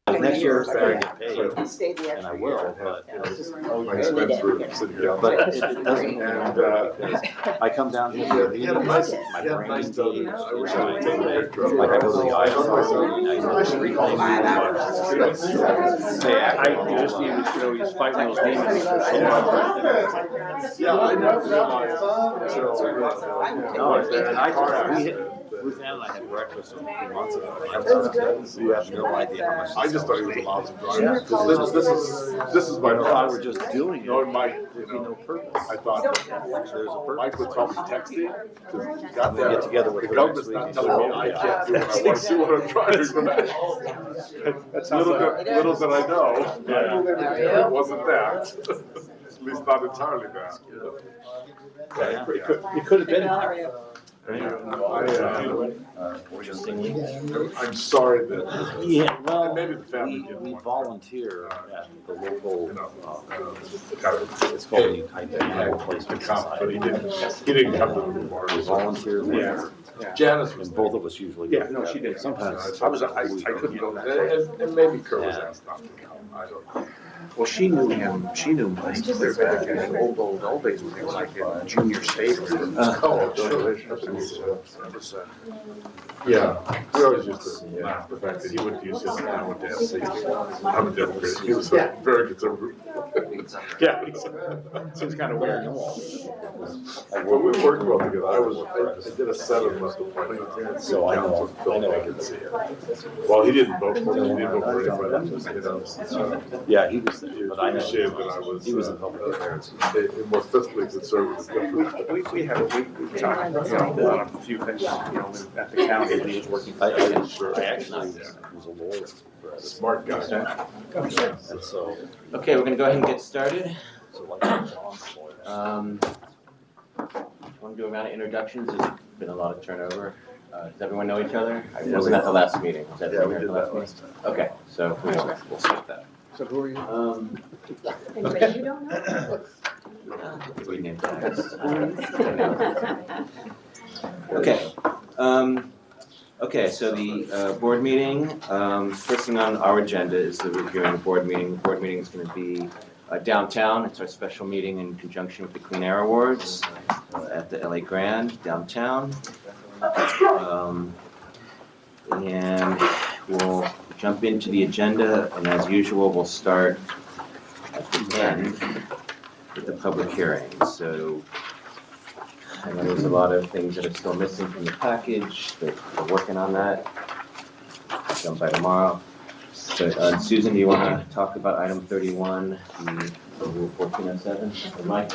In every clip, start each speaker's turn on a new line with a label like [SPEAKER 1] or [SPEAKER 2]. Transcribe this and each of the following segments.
[SPEAKER 1] Next year, I
[SPEAKER 2] Right.
[SPEAKER 1] get paid, and I will, but
[SPEAKER 2] My expense for sitting down.
[SPEAKER 1] but it doesn't.
[SPEAKER 2] And
[SPEAKER 1] I come down here,
[SPEAKER 2] he had a nice,
[SPEAKER 1] my
[SPEAKER 2] he had a
[SPEAKER 1] brain
[SPEAKER 2] nice dog.
[SPEAKER 1] engaged.
[SPEAKER 2] I wish I could take a picture of it.
[SPEAKER 1] Like I go to the
[SPEAKER 2] I thought
[SPEAKER 1] ISO,
[SPEAKER 2] I should recall him.
[SPEAKER 3] You just need to show he's fighting those demons.
[SPEAKER 2] Yeah, I never realized until
[SPEAKER 1] No,
[SPEAKER 2] there
[SPEAKER 1] and I
[SPEAKER 2] car
[SPEAKER 1] just,
[SPEAKER 2] accident.
[SPEAKER 1] Ruth Ann and I had breakfast a few months ago, and you have no idea how much.
[SPEAKER 2] I just thought he was a lousy driver. This is my
[SPEAKER 1] If I
[SPEAKER 2] problem.
[SPEAKER 1] were just doing it,
[SPEAKER 2] No, Mike,
[SPEAKER 1] there'd be no purpose.
[SPEAKER 2] I thought
[SPEAKER 1] There's a purpose.
[SPEAKER 2] Mike would tell me texting, because he got
[SPEAKER 1] I'm gonna
[SPEAKER 2] that.
[SPEAKER 1] get together with
[SPEAKER 2] The
[SPEAKER 1] her
[SPEAKER 2] government's
[SPEAKER 1] next
[SPEAKER 2] not
[SPEAKER 1] week.
[SPEAKER 2] telling me I can't do what I want to do when I'm driving. Little did I know, it wasn't that. At least not entirely that.
[SPEAKER 1] Yeah.
[SPEAKER 3] It could have been.
[SPEAKER 1] Interestingly.
[SPEAKER 2] I'm sorry that.
[SPEAKER 1] Yeah, well,
[SPEAKER 2] And maybe the family didn't
[SPEAKER 1] we
[SPEAKER 2] want to.
[SPEAKER 1] volunteer at the local,
[SPEAKER 2] Kind of,
[SPEAKER 1] it's called the Animal
[SPEAKER 2] the
[SPEAKER 1] Placement
[SPEAKER 2] cop, but he
[SPEAKER 1] Society.
[SPEAKER 2] didn't come to the bar.
[SPEAKER 1] We volunteer there,
[SPEAKER 2] Janice was.
[SPEAKER 1] and both of us usually.
[SPEAKER 3] Yeah,
[SPEAKER 1] go
[SPEAKER 3] no, she
[SPEAKER 1] together.
[SPEAKER 3] did.
[SPEAKER 1] Sometimes.
[SPEAKER 2] I couldn't go there, and maybe Kurt was asked not to come, I don't know.
[SPEAKER 3] Well, she knew him clear back in the old days when they were like in junior state.
[SPEAKER 2] Oh, sure. Yeah, we always used to laugh the fact that he wouldn't use his, and I went to SC. I'm a Democrat, he was a very conservative.
[SPEAKER 3] Yeah. Seems kind of weird.
[SPEAKER 2] But we worked well together, I did a set of left appointments.
[SPEAKER 1] So I know
[SPEAKER 2] I could see it. Well, he didn't vote for me, he didn't vote for anybody,
[SPEAKER 1] Yeah, he was there,
[SPEAKER 2] he
[SPEAKER 1] but I know.
[SPEAKER 2] appreciated that I was,
[SPEAKER 1] He was in public affairs.
[SPEAKER 2] a more fiscally conservative.
[SPEAKER 3] We talked, about a few things, at the county, and he was working.
[SPEAKER 1] I actually was a lawyer.
[SPEAKER 2] Smart guy.
[SPEAKER 1] And so.
[SPEAKER 4] Okay, we're gonna go ahead and get started.
[SPEAKER 1] So like John's lawyer.
[SPEAKER 4] Want to do a round of introductions? There's been a lot of turnover. Does everyone know each other? I wasn't at the last meeting. Was everyone here at the last meeting? Okay, so we'll skip that.
[SPEAKER 3] So who are you?
[SPEAKER 4] Okay.
[SPEAKER 5] You don't know?
[SPEAKER 4] Three name tags. Okay. Okay, so the board meeting, first thing on our agenda is the reviewing the board meeting. The board meeting is going to be downtown. It's our special meeting in conjunction with the Clean Air Awards at the LA Grand downtown. And we'll jump into the agenda, and as usual, we'll start at the end with the public hearing. So I know there's a lot of things that are still missing from the package, but we're working on that. Done by tomorrow. But Susan, do you want to talk about item 31, the Rule 1407, or Mike?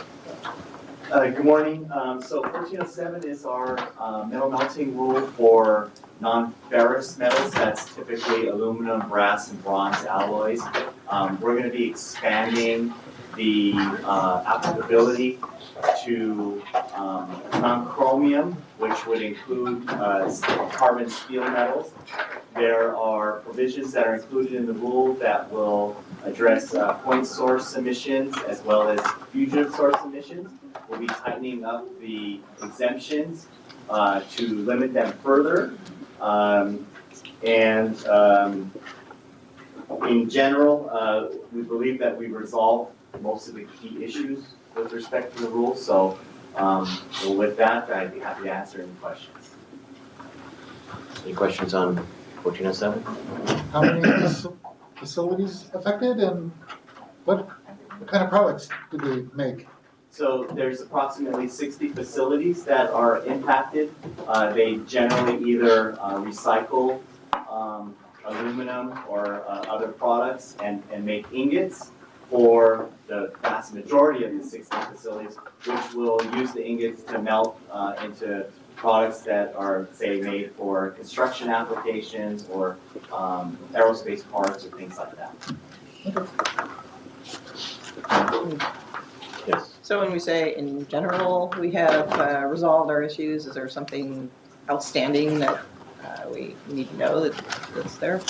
[SPEAKER 6] Good morning. So 1407 is our metal melting rule for non-ferrous metals. That's typically aluminum, brass, and bronze alloys. We're going to be expanding the applicability to non-chromium, which would include carbon steel metals. There are provisions that are included in the rule that will address point source emissions as well as fugitive source emissions. We'll be tightening up the exemptions to limit them further. In general, we believe that we resolved most of the key issues with respect to the rule. So with that, I'd be happy to answer any questions.
[SPEAKER 4] Any questions on 1407?
[SPEAKER 7] How many facilities affected and what kind of products do they make?
[SPEAKER 6] So there's approximately 60 facilities that are impacted. They generally either recycle aluminum or other products and make ingots for the vast majority of the 60 facilities, which will use the ingots to melt into products that are, say, made for construction applications or aerospace parts or things like that.
[SPEAKER 4] Yes.
[SPEAKER 5] So when we say in general, we have resolved our issues, is there something outstanding that we need to know that's there?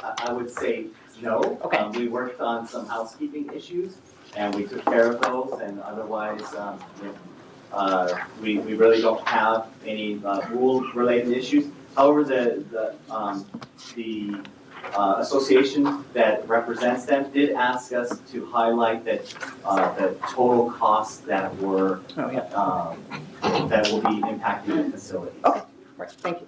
[SPEAKER 6] I would say no.
[SPEAKER 5] Okay.
[SPEAKER 6] We worked on some housekeeping issues and we took care of those, and otherwise we really don't have any rule-related issues. However, the association that represents them did ask us to highlight that the total costs that were
[SPEAKER 5] Oh, yeah.
[SPEAKER 6] that will be impacting the facilities.
[SPEAKER 5] Okay. Right, thank you.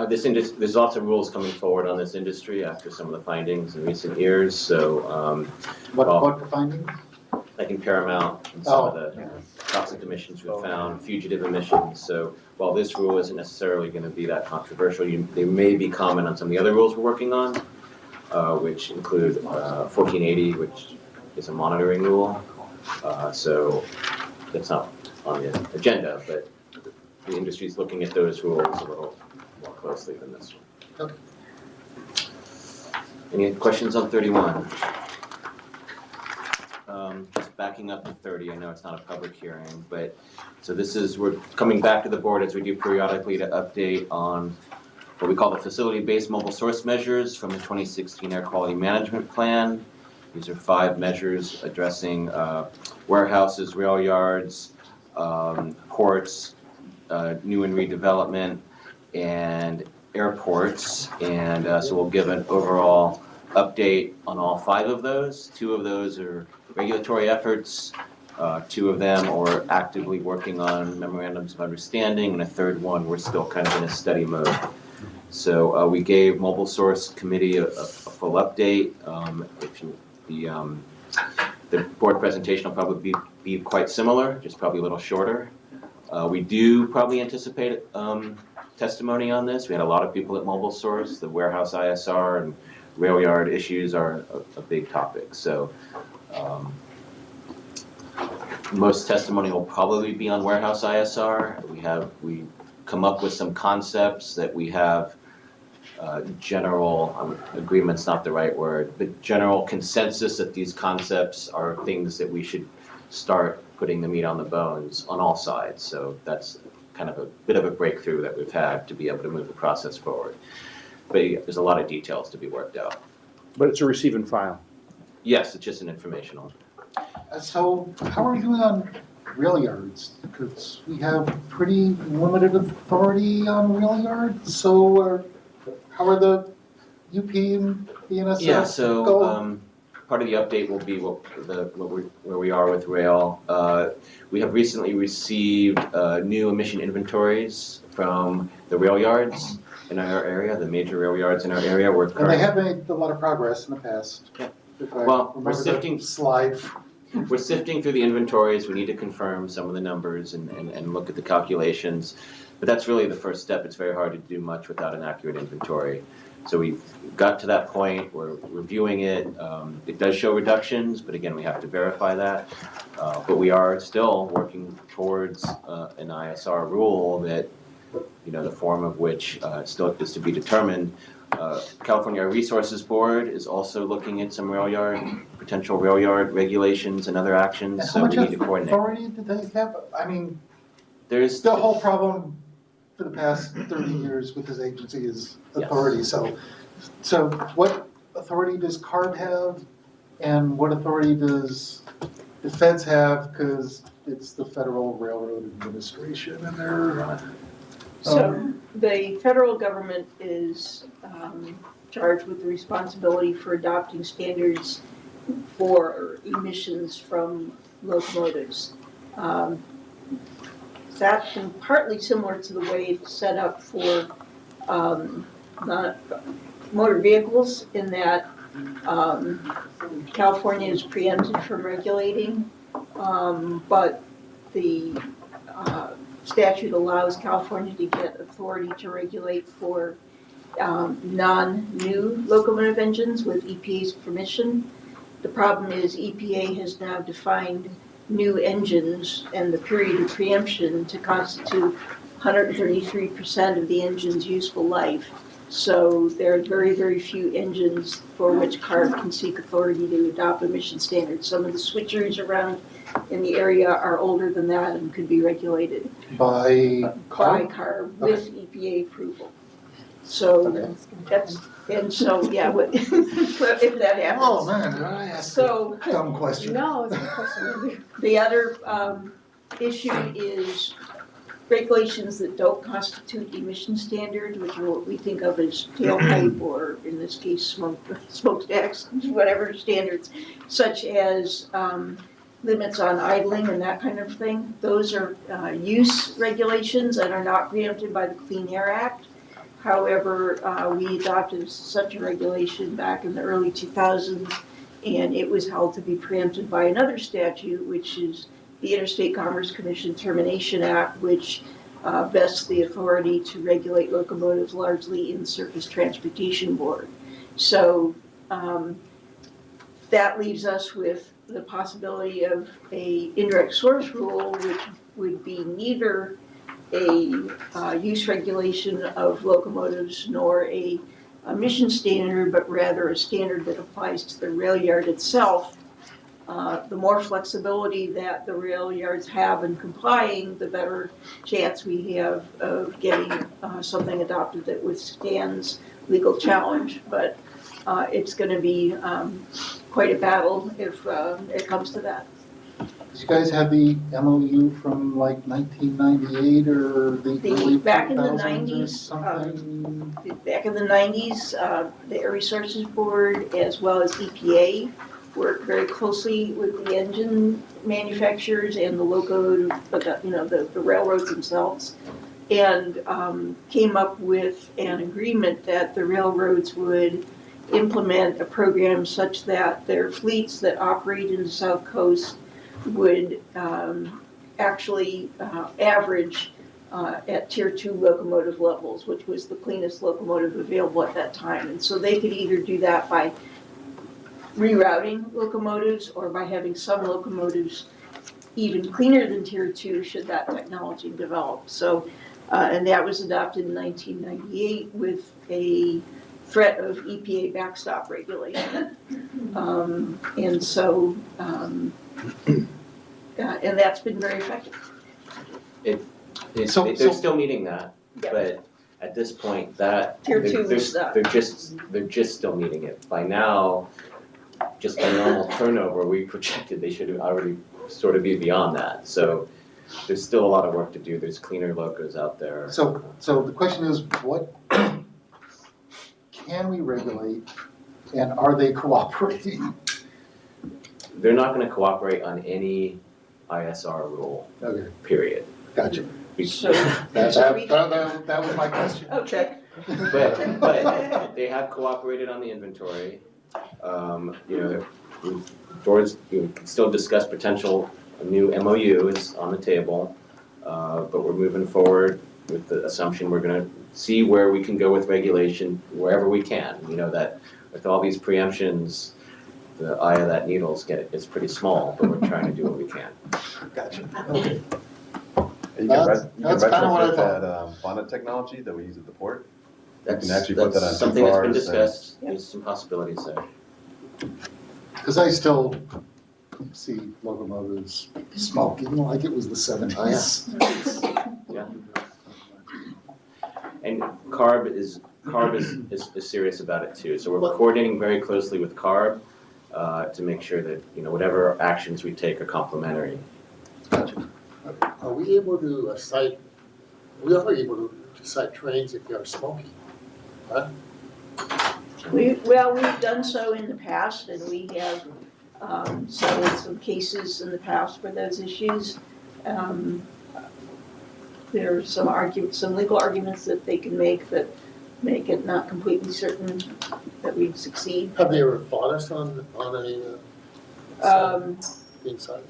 [SPEAKER 4] There's lots of rules coming forward on this industry after some of the findings in recent years, so,
[SPEAKER 7] What the findings?
[SPEAKER 4] like in Paramount and some of the toxic emissions we found, fugitive emissions. So while this rule isn't necessarily going to be that controversial, there may be comment on some of the other rules we're working on, which include 1480, which is a monitoring rule. So that's not on the agenda, but the industry's looking at those rules a little more closely than this one.
[SPEAKER 7] Okay.
[SPEAKER 4] Any questions on 31? Just backing up to 30, I know it's not a public hearing, but, so we're coming back to the board as we do periodically to update on what we call the facility-based mobile source measures from the 2016 Air Quality Management Plan. These are 5 measures addressing warehouses, rail yards, ports, new and redevelopment, and airports. And so we'll give an overall update on all 5 of those. 2 of those are regulatory efforts. 2 of them are actively working on memorandums of understanding, and a 3rd one we're still kind of in a study mode. So we gave Mobile Source Committee a full update. The board presentation will probably be quite similar, just probably a little shorter. We do probably anticipate testimony on this. We had a lot of people at Mobile Source. The warehouse ISR and rail yard issues are a big topic. So most testimony will probably be on warehouse ISR. We come up with some concepts that we have general agreement's not the right word, but general consensus that these concepts are things that we should start putting the meat on the bones on all sides. So that's kind of a bit of a breakthrough that we've had to be able to move the process forward. But there's a lot of details to be worked out.
[SPEAKER 3] But it's a receive and file.
[SPEAKER 4] Yes, it's just an informational.
[SPEAKER 7] So how are we doing on rail yards? Because we have pretty limited authority on rail yards, so how are the UP and BNSF?
[SPEAKER 4] Yeah, so part of the update will be where we are with rail. We have recently received new emission inventories from the rail yards in our area, the major rail yards in our area.
[SPEAKER 7] And they have made a lot of progress in the past.
[SPEAKER 4] Yeah.
[SPEAKER 7] Well,
[SPEAKER 4] we're sifting
[SPEAKER 7] slide.
[SPEAKER 4] We're sifting through the inventories. We need to confirm some of the numbers and look at the calculations. But that's really the first step. It's very hard to do much without an accurate inventory. So we've got to that point. We're reviewing it. It does show reductions, but again, we have to verify that. But we are still working towards an ISR rule that, the form of which still is to be determined. California Air Resources Board is also looking at some potential rail yard regulations and other actions, so we need to coordinate.
[SPEAKER 7] How much authority do they have? I mean,
[SPEAKER 4] There's
[SPEAKER 7] the whole problem for the past 30 years with this agency is authority.
[SPEAKER 4] Yes.
[SPEAKER 7] So what authority does CARB have, and what authority does the feds have? Because it's the Federal Railroad Administration, and they're
[SPEAKER 8] So the federal government is charged with the responsibility for adopting standards for emissions from locomotives. That's been partly similar to the way it's set up for motor vehicles, in that California is preempted from regulating, but the statute allows California to get authority to regulate for non-new locomotive engines with EPA's permission. The problem is EPA has now defined new engines and the period of preemption to constitute 133% of the engine's useful life. So there are very, very few engines for which CARB can seek authority to adopt emission standards. Some of the switchers around in the area are older than that and could be regulated
[SPEAKER 7] by CARB.
[SPEAKER 8] CARB with EPA approval. So that's, and so, yeah, if that happens.
[SPEAKER 7] Oh, man, did I ask a dumb question?
[SPEAKER 8] No, it's a good question. The other issue is regulations that don't constitute emission standards, which are what we think of as tailpipe or in this case smokestacks, whatever standards, such as limits on idling and that kind of thing. Those are use regulations and are not preempted by the Clean Air Act. However, we adopted such a regulation back in the early 2000s, and it was held to be preempted by another statute, which is the Interstate Commerce Commission Termination Act, which vests the authority to regulate locomotives largely in the Surface Transportation Board. So that leaves us with the possibility of a indirect source rule, which would be neither a use regulation of locomotives nor a emission standard, but rather a standard that applies to the rail yard itself. The more flexibility that the rail yards have in complying, the better chance we have of getting something adopted that withstands legal challenge. But it's going to be quite a battle if it comes to that.
[SPEAKER 7] Did you guys have the MOU from like 1998 or the early
[SPEAKER 8] Back in the
[SPEAKER 7] 2000s or
[SPEAKER 8] 90s,
[SPEAKER 7] something?
[SPEAKER 8] Back in the 90s, the Air Resources Board as well as EPA worked very closely with the engine manufacturers and the locomotive, the railroads themselves, and came up with an agreement that the railroads would implement a program such that their fleets that operate in the South Coast would actually average at Tier 2 locomotive levels, which was the cleanest locomotive available at that time. And so they could either do that by rerouting locomotives or by having some locomotives even cleaner than Tier 2 should that technology develop. So, and that was adopted in 1998 with a threat of EPA backstop regulation. And so, and that's been very effective.
[SPEAKER 4] They're still meeting that,
[SPEAKER 8] Yeah.
[SPEAKER 4] but at this point, that
[SPEAKER 8] Tier
[SPEAKER 4] they're,
[SPEAKER 8] 2 is
[SPEAKER 4] they're just still meeting it. By now, just by normal turnover, we projected they should already sort of be beyond that. So there's still a lot of work to do. There's cleaner locos out there.
[SPEAKER 7] So the question is, what can we regulate, and are they cooperating?
[SPEAKER 4] They're not going to cooperate on any ISR rule,
[SPEAKER 7] Okay,
[SPEAKER 4] period.
[SPEAKER 7] gotcha.
[SPEAKER 8] So,
[SPEAKER 7] That was my question.
[SPEAKER 8] okay.
[SPEAKER 4] But they have cooperated on the inventory. George, you can still discuss potential new MOU is on the table, but we're moving forward with the assumption we're going to see where we can go with regulation wherever we can. You know that with all these preemptions, the eye of that needle is pretty small, but we're trying to do what we can.
[SPEAKER 7] Gotcha, okay.
[SPEAKER 1] You can
[SPEAKER 7] That's kinda what I
[SPEAKER 1] retrofit
[SPEAKER 7] thought.
[SPEAKER 1] that bonnet technology that we use at the port.
[SPEAKER 4] That's,
[SPEAKER 1] actually put that on two
[SPEAKER 4] something that's been
[SPEAKER 1] cars and-
[SPEAKER 4] discussed. There's some possibilities there.
[SPEAKER 7] Because I still see locomotives smoking like it was the 70s.
[SPEAKER 4] Yeah. And CARB is serious about it too. So we're coordinating very closely with CARB to make sure that whatever actions we take are complementary.
[SPEAKER 9] Are we able to cite, we are able to cite trains if they are smoking, right?
[SPEAKER 8] We've done so in the past, and we have settled some cases in the past for those issues. There are some legal arguments that they can make that make it not completely certain that we'd succeed.
[SPEAKER 9] Have they ever fought us on being cited?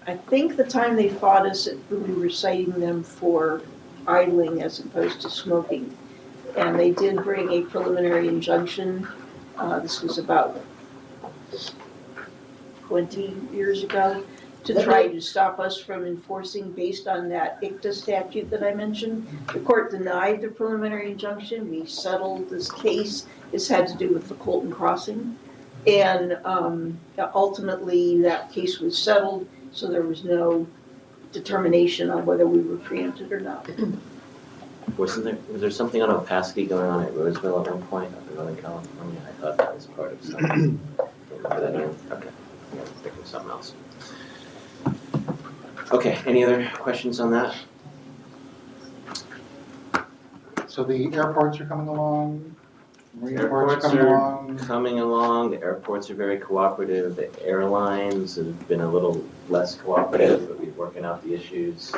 [SPEAKER 8] I think the time they fought us, we were citing them for idling as opposed to smoking. And they did bring a preliminary injunction. This was about 20 years ago to try to stop us from enforcing based on that ICTA statute that I mentioned. The court denied the preliminary injunction. We settled this case. This had to do with the Colton Crossing. And ultimately, that case was settled, so there was no determination on whether we were preempted or not.
[SPEAKER 4] Was there something on opacity going on at Roseville at one point up in Northern California? I thought that was part of something. Remember that name? Okay, yeah, thinking of something else. Okay, any other questions on that?
[SPEAKER 7] So the airports are coming along, marine ports
[SPEAKER 4] Airports
[SPEAKER 7] coming
[SPEAKER 4] are
[SPEAKER 7] along.
[SPEAKER 4] coming along, the airports are very cooperative, the airlines have been a little less cooperative, but we're working out the issues.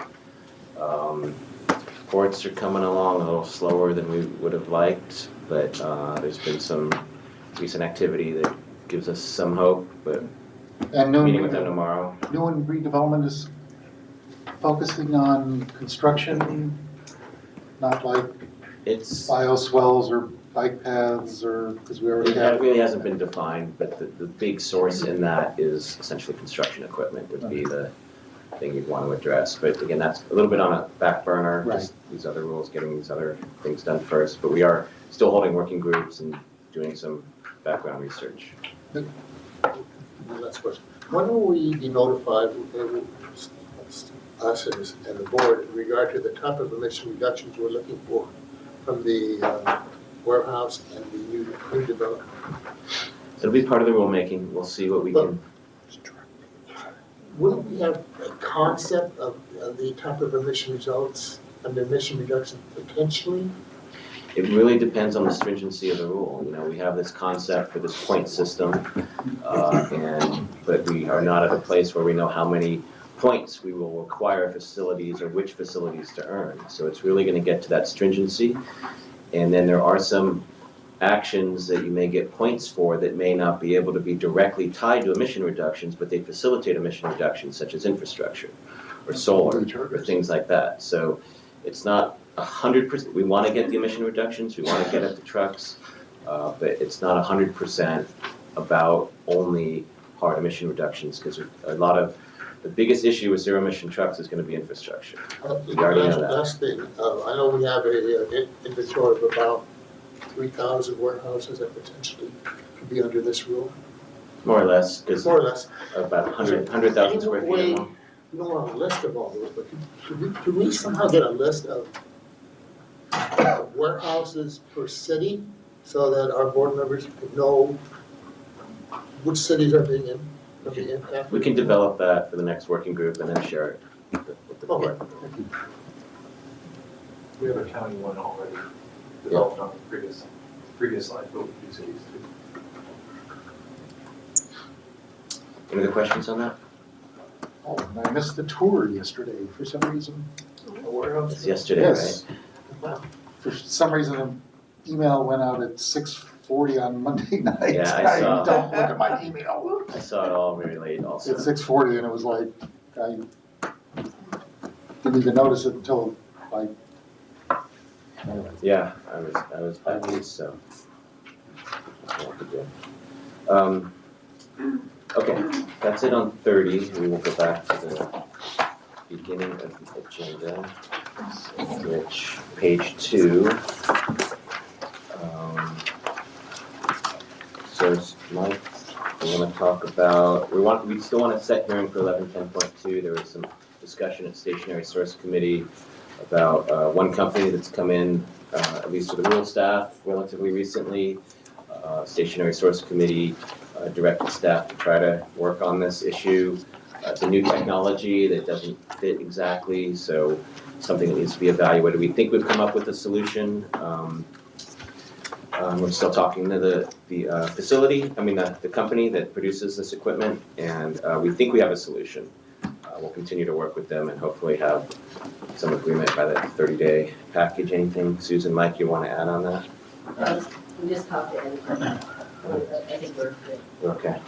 [SPEAKER 4] Ports are coming along a little slower than we would have liked, but there's been some recent activity that gives us some hope, but
[SPEAKER 7] And
[SPEAKER 4] meeting with them tomorrow.
[SPEAKER 7] New and redevelopment is focusing on construction, not like
[SPEAKER 4] It's,
[SPEAKER 7] bioswells or bike paths or, because we already
[SPEAKER 4] it
[SPEAKER 7] have.
[SPEAKER 4] really hasn't been defined, but the big source in that is essentially construction equipment would be the thing you'd want to address. But again, that's a little bit on a back burner, just these other rules, getting these other things done first. But we are still holding working groups and doing some background research.
[SPEAKER 9] Last question. When will we be notified, us and the board, in regard to the type of emission reductions we're looking for from the warehouse and the new development?
[SPEAKER 4] It'll be part of the rulemaking. We'll see what we can.
[SPEAKER 9] Wouldn't we have a concept of the type of emission results and the emission reduction potentially?
[SPEAKER 4] It really depends on the stringency of the rule. You know, we have this concept for this point system, but we are not at a place where we know how many points we will require facilities or which facilities to earn. So it's really going to get to that stringency. And then there are some actions that you may get points for that may not be able to be directly tied to emission reductions, but they facilitate emission reductions, such as infrastructure or solar or things like that. So it's not 100%. We want to get the emission reductions, we want to get at the trucks, but it's not 100% about only hard emission reductions, because a lot of the biggest issue with zero emission trucks is going to be infrastructure. We already know that.
[SPEAKER 9] Last thing, I know we have an inventory of about 3,000 warehouses that potentially could be under this rule.
[SPEAKER 4] More or less, because
[SPEAKER 9] More or less.
[SPEAKER 4] about 100,000 square feet or more.
[SPEAKER 9] We don't want a list of all those, but could we somehow get a list of warehouses per city so that our board members could know which cities are being impacted?
[SPEAKER 4] We can develop that for the next working group and then share it with the board.
[SPEAKER 10] We have a county one already developed on the previous slide, but with these cities too.
[SPEAKER 4] Any other questions on that?
[SPEAKER 7] Oh, and I missed the tour yesterday for some reason.
[SPEAKER 4] It's yesterday,
[SPEAKER 7] Yes.
[SPEAKER 4] right?
[SPEAKER 7] For some reason, an email went out at 6:40 on Monday night.
[SPEAKER 4] Yeah, I saw.
[SPEAKER 7] don't look at my email.
[SPEAKER 4] I saw it all very late also.
[SPEAKER 7] At 6:40, and it was like, I didn't even notice it until like, anyway.
[SPEAKER 4] Yeah, I was back east, so. that's what to do. Okay, that's it on 30. We will go back to the beginning of the agenda, which page 2. So Mike, we want to talk about, we still want to set hearing for 1110.2. There was some discussion at Stationary Source Committee about one company that's come in, at least to the rural staff relatively recently. Stationary Source Committee directed staff to try to work on this issue. It's a new technology that doesn't fit exactly, so something that needs to be evaluated. We think we've come up with a solution. We're still talking to the facility, the company that produces this equipment, and we think we have a solution. We'll continue to work with them and hopefully have some agreement by the 30-day package. Anything, Susan, Mike, you want to add on that?
[SPEAKER 11] We just talked to Ed. I think we're good.
[SPEAKER 4] Okay,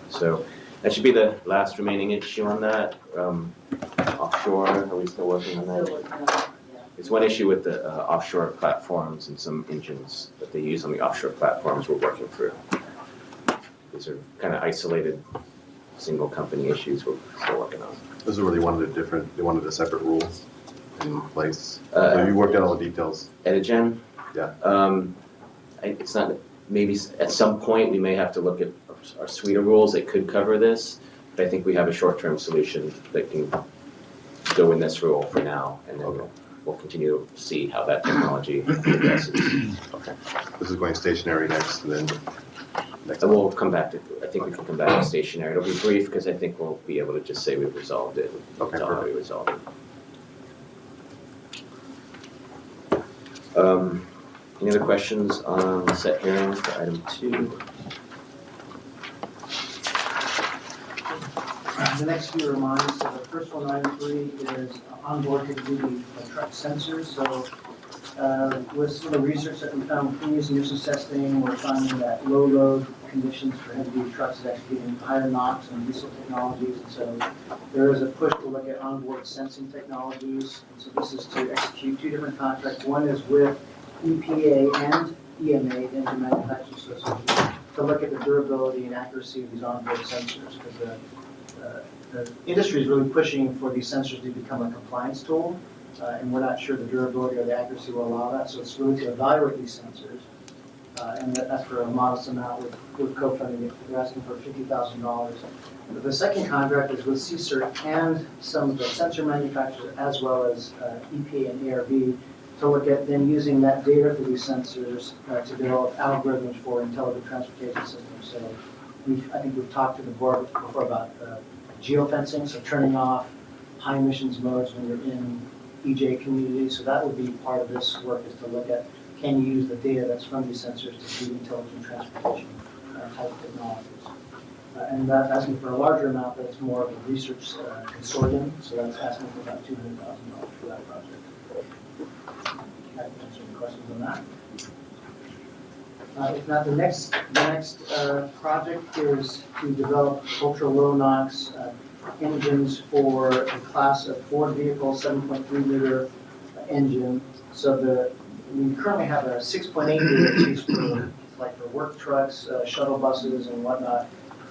[SPEAKER 4] so that should be the last remaining issue on that. Offshore, are we still working on that? It's one issue with the offshore platforms and some engines that they use on the offshore platforms we're working through. These are kind of isolated, single company issues we're still working on.
[SPEAKER 2] Those are really they wanted a separate rule in place. So you worked out all the details.
[SPEAKER 4] Edigen?
[SPEAKER 2] Yeah.
[SPEAKER 4] It's not, maybe at some point we may have to look at our suite of rules that could cover this, but I think we have a short-term solution that can go in this rule for now, and then we'll continue to see how that technology progresses.
[SPEAKER 2] Okay. This is going stationary next, and then next.
[SPEAKER 4] And we'll come back to, I think we can come back to stationary. It'll be brief because I think we'll be able to just say we've resolved it.
[SPEAKER 2] Okay,
[SPEAKER 4] Tell how we
[SPEAKER 2] perfect.
[SPEAKER 4] resolved it. Any other questions on the set hearing for item 2?
[SPEAKER 11] The next few are mine. So the first one, item 3, is onboard heavy-duty truck sensors. So with some of the research that we found with previous emissions testing, we're finding that low load conditions for heavy-duty trucks is actually getting higher NOx and diesel technologies. And so there is a push to look at onboard sensing technologies. And so this is to execute 2 different contracts. One is with EPA and EMA, the Engine Manufacturers Association, to look at the durability and accuracy of these onboard sensors, because the industry is really pushing for these sensors to become a compliance tool, and we're not sure the durability or the accuracy will allow that, so it's really to evaluate these sensors, and that's for a modest amount with co-funding. They're asking for $50,000. The second contract is with CSER and some of the sensor manufacturers, as well as EPA and ARB, to look at then using that data for these sensors to develop algorithms for intelligent transportation systems. So I think we've talked to the board before about geofencing, so turning off high emissions modes when you're in EJ communities. So that would be part of this work, is to look at, can you use the data that's from these sensors to do intelligent transportation type of technologies. And that's asking for a larger amount, but it's more of a research consortium, so that's asking for about $200,000 for that project. Can I answer any questions on that? If not, the next project is to develop ultra-low NOx engines for a class of Ford vehicle 7.3 liter engine. So we currently have a 6.8 liter used for work trucks, shuttle buses, and whatnot.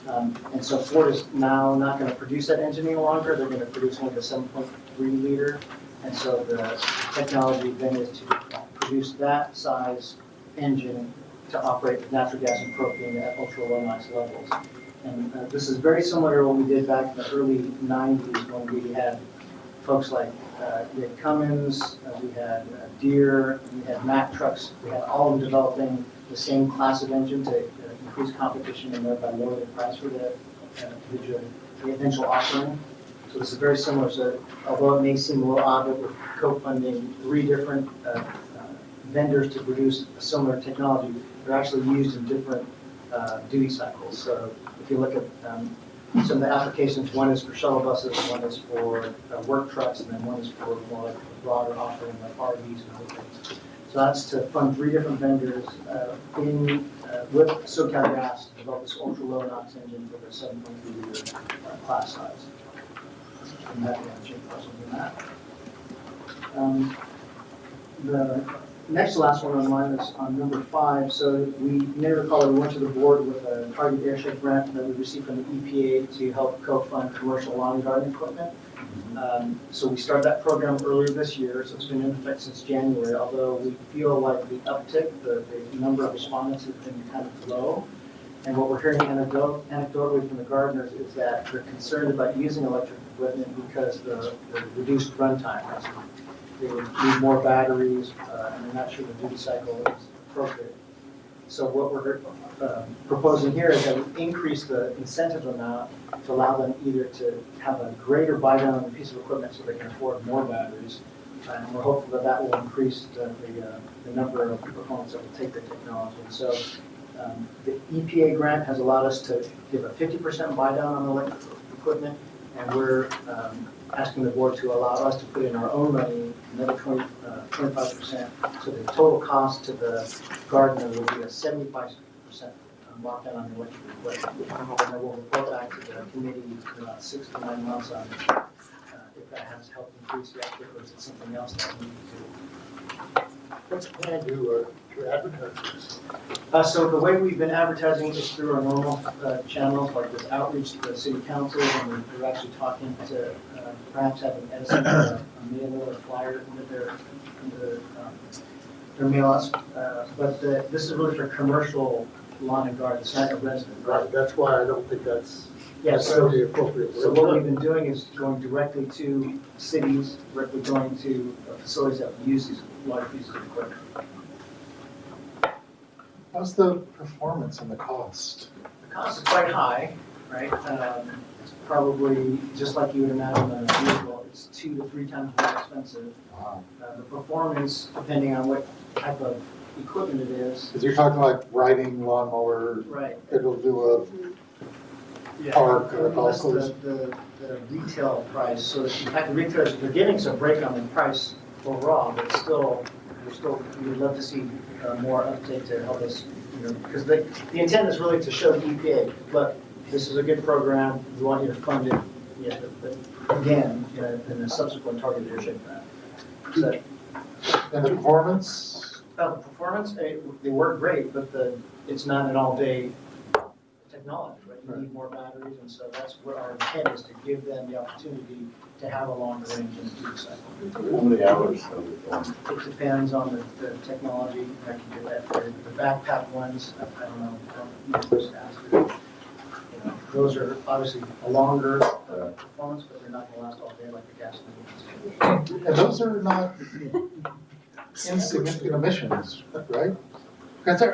[SPEAKER 11] And so Ford is now not going to produce that engine any longer. They're going to produce only the 7.3 liter. And so the technology then is to produce that size engine to operate with natural gas and propane at ultra low NOx levels. And this is very similar to what we did back in the early 90s, when we had folks like we had Cummins, we had Deere, we had Mack trucks. We had all of them developing the same class of engine to increase competition and thereby lower the price for the eventual offering. So this is very similar. So although it may seem a little odd that we're co-funding 3 different vendors to produce a similar technology, they're actually used in different duty cycles. So if you look at some of the applications, one is for shuttle buses, one is for work trucks, and then one is for more like a broader offering like RVs and other things. So that's to fund 3 different vendors with SoCal Gas to develop this ultra-low NOx engine for the 7.3 liter class size. I'm happy to answer any questions on that. The next to last one on mine is on number 5. So we may recall that we went to the board with a target airshed grant that we received from the EPA to help co-fund commercial lawn and garden equipment. So we started that program earlier this year, so it's been in effect since January, although we feel like the uptick, the number of respondents has been kind of low. And what we're hearing anecdotally from the gardeners is that they're concerned about using electric equipment because the reduced runtime. They would need more batteries, and they're not sure the duty cycle is appropriate. So what we're proposing here is that we increase the incentive amount to allow them either to have a greater buy down on a piece of equipment so they can afford more batteries. And we're hopeful that that will increase the number of proponents that will take the technology. And so the EPA grant has allowed us to give a 50% buy down on electric equipment, and we're asking the board to allow us to put in our own money another 25%. So the total cost to the gardener will be a 75% lockdown on the electric equipment. And then we'll report back to the committee in about 6 to 9 months on if that has helped increase the uptake or is it something else that we need to do.
[SPEAKER 9] What's the plan to advertise this?
[SPEAKER 11] So the way we've been advertising is through our normal channels, like this outreach to the city council, and we're actually talking to perhaps having Edison a mailer or flyer with their mail-outs. But this is really for commercial lawn and garden, it's not a resident.
[SPEAKER 9] Right, that's why I don't think that's
[SPEAKER 11] Yeah, so,
[SPEAKER 9] the appropriate.
[SPEAKER 11] so what we've been doing is going directly to cities, directly going to facilities that use these large pieces of equipment.
[SPEAKER 7] How's the performance and the cost?
[SPEAKER 11] The cost is quite high, right? It's probably just like you would imagine on a vehicle. it's 2 to 3 times more expensive.
[SPEAKER 7] Wow.
[SPEAKER 11] The performance, depending on what type of equipment it is.
[SPEAKER 7] Because you're talking like riding lawnmower,
[SPEAKER 11] Right.
[SPEAKER 7] it'll do park or golf
[SPEAKER 11] That's
[SPEAKER 7] course.
[SPEAKER 11] the retail price, so in fact, the retailers, they're getting some break on the price overall, but still, we would love to see more uptake to help us, because the intent is really to show the EPA, look, this is a good program, we want you to fund it, but again, in a subsequent targeted airship plan. So,
[SPEAKER 7] And the performance,
[SPEAKER 11] the performance, they work great, but it's not an all-day technology, right? You need more batteries, and so that's what our intent is, to give them the opportunity to have a longer range in the duty cycle.
[SPEAKER 2] How many hours are we going?
[SPEAKER 11] It depends on the technology, I can get that for you. The backpack ones, I don't know, those faster. Those are obviously a longer performance, but they're not gonna last all day like the gasoline ones.
[SPEAKER 7] and those are not insignificant emissions, right? Because I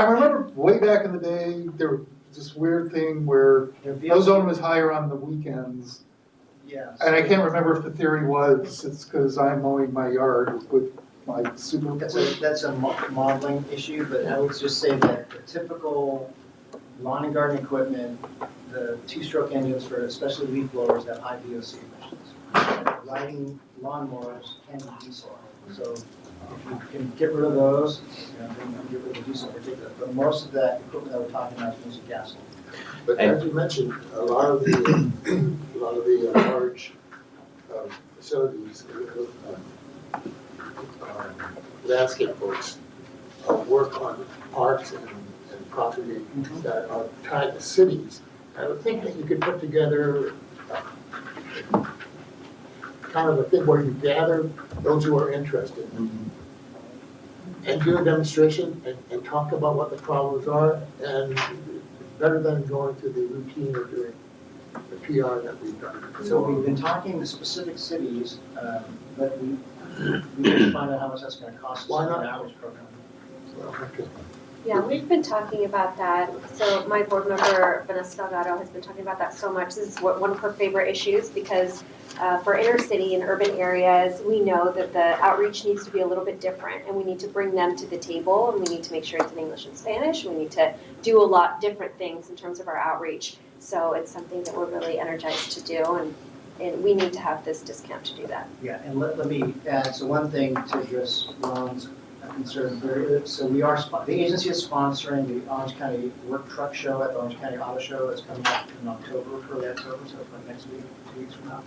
[SPEAKER 7] remember way back in the day, there was this weird thing where ozone was higher on the weekends.
[SPEAKER 11] Yeah.
[SPEAKER 7] And I can't remember if the theory was, it's because I'm mowing my yard with my super.
[SPEAKER 11] That's a modeling issue, but I would just say that the typical lawn and garden equipment, the two-stroke engines for especially leaf blowers have high VOC emissions. Riding lawnmowers can be diesel. So if you can get rid of those, then you can get rid of the diesel in particular. But most of that equipment that we're talking about is using gasoline.
[SPEAKER 9] But as you mentioned, a lot of the large facilities, landscape folks work on parks and property that are tied to cities. I would think that you could put together kind of a thing where you gather those who are interested and do a demonstration and talk about what the problems are, and better than going through the routine of doing the PR that we've done.
[SPEAKER 11] So we've been talking to specific cities, but we need to find out how much that's gonna cost us
[SPEAKER 9] Why
[SPEAKER 11] in
[SPEAKER 9] not?
[SPEAKER 11] an outreach program.
[SPEAKER 12] Yeah, we've been talking about that. So my board member, Vanessa Delgado, has been talking about that so much. This is one of her favorite issues because for inner city and urban areas, we know that the outreach needs to be a little bit different and we need to bring them to the table and we need to make sure it's in English and Spanish. We need to do a lot different things in terms of our outreach. So it's something that we're really energized to do and we need to have this discount to do that.
[SPEAKER 11] Yeah, and let me add, so one thing to address Ron's concern, so the agency is sponsoring the Orange County Work Truck Show at the Orange County Auto Show that's coming up in October, early October, so like next week, 2 weeks from now.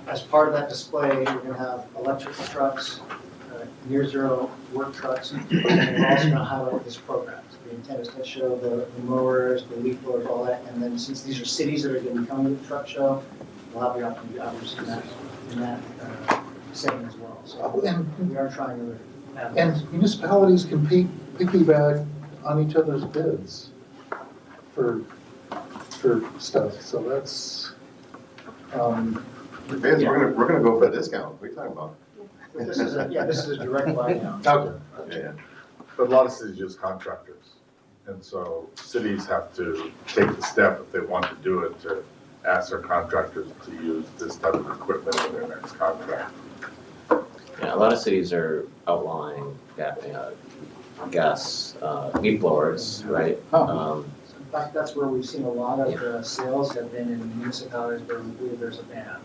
[SPEAKER 11] As part of that display, we're gonna have electric trucks, near zero work trucks, and we're also gonna highlight this program. So the intent is to show the mowers, the leaf blowers, all that, and then since these are cities that are gonna be coming to the truck show, we'll have the opportunity to outreach in that setting as well. So we are trying to.
[SPEAKER 7] And municipalities can piggyback on each other's bids for stuff, so that's,
[SPEAKER 2] We're gonna go for a discount, what are you talking about?
[SPEAKER 11] This is a direct buy now.
[SPEAKER 7] okay.
[SPEAKER 2] Yeah, but a lot of cities use contractors, and so cities have to take the step if they want to do it, to ask their contractors to use this type of equipment in their next contract.
[SPEAKER 4] Yeah, a lot of cities are outlawing gas leaf blowers, right?
[SPEAKER 11] In fact, that's where we've seen a lot of the sales have been in municipalities where we believe there's a ban.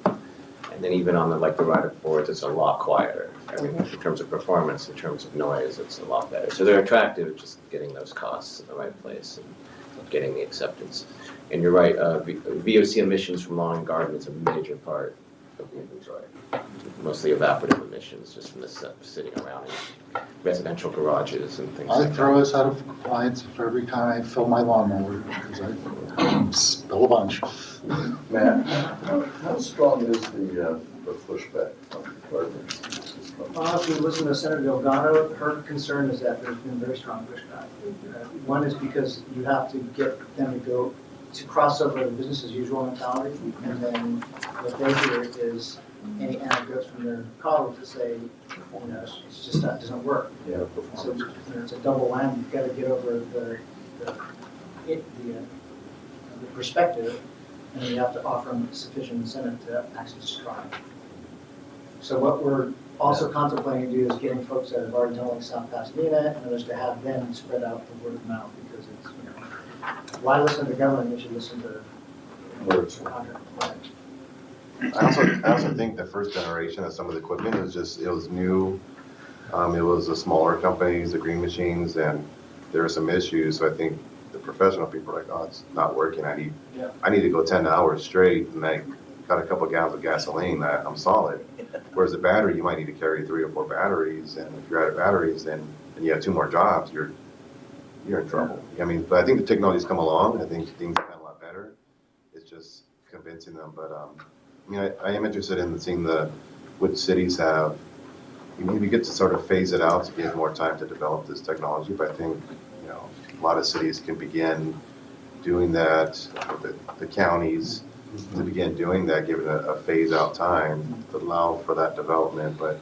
[SPEAKER 4] And then even on the rider boards, it's a lot quieter. I mean, in terms of performance, in terms of noise, it's a lot better. So they're attractive, just getting those costs in the right place and getting the acceptance. And you're right, VOC emissions from lawn and garden is a major part of the inventory. Mostly evaporative emissions, just from the sitting around in residential garages and things
[SPEAKER 7] I
[SPEAKER 4] like that.
[SPEAKER 7] throw us out of compliance for every time I fill my lawnmower, because I spill a bunch.
[SPEAKER 2] Matt, how strong is the pushback on requirements?
[SPEAKER 11] If you listen to Senator Delgado, her concern is that there's been very strong pushback. One is because you have to get them to go to cross over to business as usual mentality, and then what they hear is any anecdotes from their colleagues to say, it's just that doesn't work.
[SPEAKER 2] Yeah.
[SPEAKER 11] So it's a double whammy. You've got to get over the perspective, and then you have to offer them sufficient incentive to actually try. So what we're also contemplating to do is getting folks that have already done like South Pasadena and others to have them spread out the word of mouth, because it's, why listen to the government, we should listen to
[SPEAKER 2] Words.
[SPEAKER 11] contract.
[SPEAKER 1] I also think the first generation of some of the equipment was it was new. It was the smaller companies, the green machines, and there were some issues. So I think the professional people are like, oh, it's not working. I need to go 10 hours straight, and I got a couple gallons of gasoline. I'm solid. Whereas the battery, you might need to carry 3 or 4 batteries, and if you're out of batteries, then and you have 2 more jobs, you're in trouble. I mean, but I think the technology's come along. I think things have gotten a lot better. It's just convincing them. But I mean, I am interested in seeing which cities have. You maybe get to sort of phase it out to give more time to develop this technology. But I think a lot of cities can begin doing that. The counties to begin doing that, given a phase out time to allow for that development, but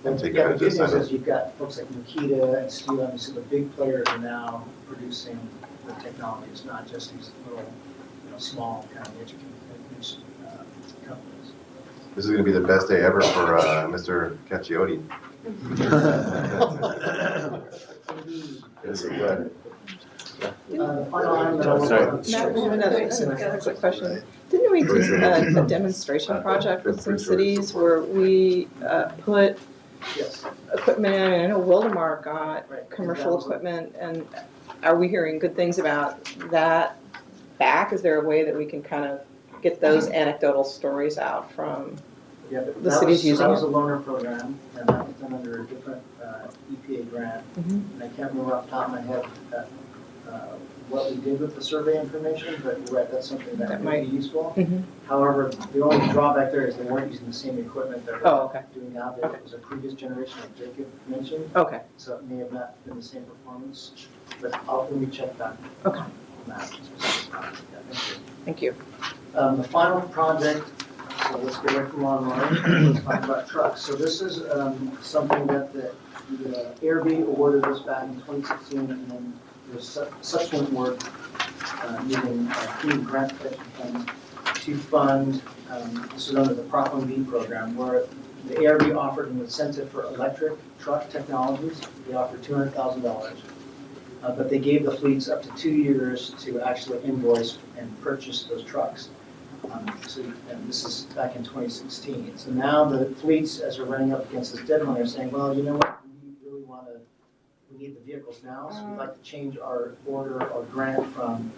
[SPEAKER 1] and take
[SPEAKER 11] Yeah, the
[SPEAKER 1] advantage
[SPEAKER 11] good
[SPEAKER 1] of
[SPEAKER 11] news is you've got folks like Nikita and Steel, and some of the big players are now producing the technology. It's not just these little, small kind of niche companies.
[SPEAKER 1] This is going to be the best day ever for Mr. Cacchiotti.
[SPEAKER 11] The final item that I want
[SPEAKER 4] Sorry.
[SPEAKER 11] to.
[SPEAKER 5] Matt, we have another quick question. Didn't we do a demonstration project with some cities where we put
[SPEAKER 11] Yes.
[SPEAKER 5] equipment in? I know Wildemar got
[SPEAKER 11] Right.
[SPEAKER 5] commercial equipment, and are we hearing good things about that back? Is there a way that we can kind of get those anecdotal stories out from?
[SPEAKER 11] Yeah, but
[SPEAKER 5] The
[SPEAKER 11] that
[SPEAKER 5] city's
[SPEAKER 11] was-
[SPEAKER 5] using
[SPEAKER 11] That was
[SPEAKER 5] it?
[SPEAKER 11] a loaner program, and that was done under a different EPA grant.
[SPEAKER 5] Mhm.
[SPEAKER 11] And I can't remember off the top of my head what we did with the survey information, but you're right, that's something that
[SPEAKER 5] That
[SPEAKER 11] might
[SPEAKER 5] might-
[SPEAKER 11] be useful.
[SPEAKER 5] Mhm.
[SPEAKER 11] However, the only drawback there is they weren't using the same equipment that
[SPEAKER 5] Oh,
[SPEAKER 11] we're
[SPEAKER 5] okay.
[SPEAKER 11] doing now.
[SPEAKER 5] Okay.
[SPEAKER 11] It was a previous generation, like Jacob mentioned,
[SPEAKER 5] Okay,
[SPEAKER 11] so it may have not been the same performance, but let me check that.
[SPEAKER 5] Okay.
[SPEAKER 11] On that. Yeah, thank you.
[SPEAKER 5] thank you.
[SPEAKER 11] The final project, so let's get away from lawnmowers, let's talk about trucks. So this is something that the ARB awarded us back in 2016, and then there's subsequent work using key grant protection funds to fund, this is under the Prop 1B program, where the ARB offered an incentive for electric truck technologies. They offered $200,000. But they gave the fleets up to 2 years to actually invoice and purchase those trucks. And this is back in 2016. So now the fleets, as they're running up against this deadline, are saying, well, you know what, we need the vehicles now, so we'd like to change our order or grant from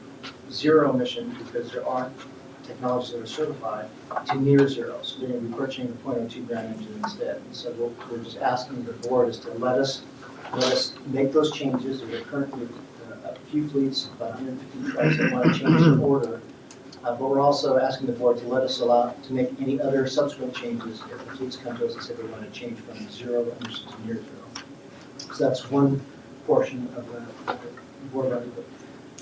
[SPEAKER 11] zero emission, because there aren't technologies that are certified, to near zero. So they're going to be purchasing the .02 grand engine instead. And so we're just asking the board is to let us make those changes. There are currently a few fleets, about 150 trucks that want to change the order. But we're also asking the board to let us allow to make any other subsequent changes if the fleets come to us and say they want to change from zero emission to near zero. So that's one portion of the board budget.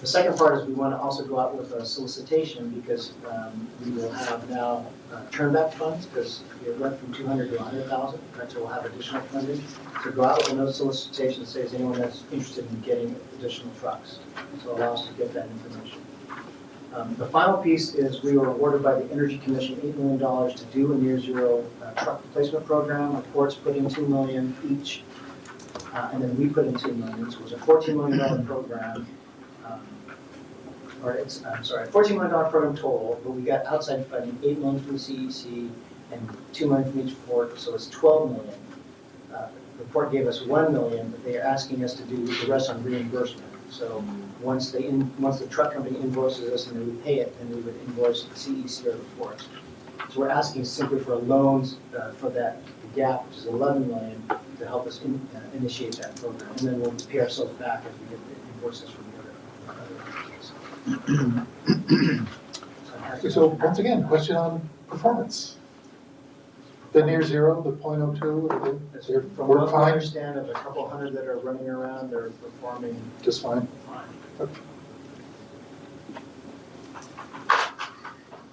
[SPEAKER 11] The second part is we want to also go out with a solicitation, because we will have now turnback funds, because we went from 200 to 100,000, and so we'll have additional funding. So go out with another solicitation that says anyone that's interested in getting additional trucks. So allow us to get that information. The final piece is we were awarded by the Energy Commission $8 million to do a near zero truck replacement program. Our ports put in $2 million each, and then we put in $2 million. So it was a $14 million program. $14 million program total, but we got outside funding, $8 million from the CEC and $2 million from each port, so it's $12 million. The port gave us $1 million, but they are asking us to do the rest on reimbursement. So once the truck company invoices us and then we pay it, then we would invoice the CEC or the ports. So we're asking simply for loans for that gap, which is $11 million, to help us initiate that program, and then we'll pay ourselves back as we get the invoices from the other.
[SPEAKER 7] So once again, question on performance. The near zero, the .02, they're
[SPEAKER 11] From what I
[SPEAKER 7] fine,
[SPEAKER 11] understand, of a couple hundred that are running around, they're performing
[SPEAKER 7] just fine.
[SPEAKER 11] fine.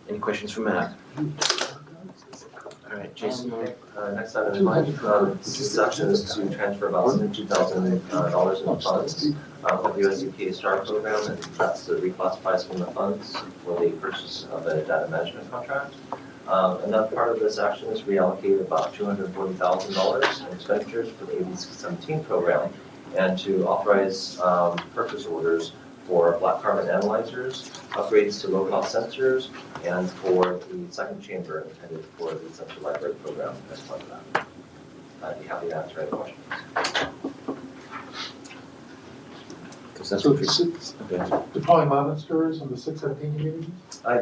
[SPEAKER 4] Any questions for Matt? All right, Jason.
[SPEAKER 10] Next item is my instructions to transfer about $72,000 in funds of the US EPA STAR program, and that's to reclassify some of the funds for the purchase of a data management contract. Another part of this action is reallocate about $240,000 in expenditures for the AB 617 program, and to authorize purchase orders for black carbon analyzers, upgrades to low-cost sensors, and for the second chamber intended for the Central Library program as part of that. I'd be happy to answer any questions.
[SPEAKER 7] So deploying monitors on the 617 community?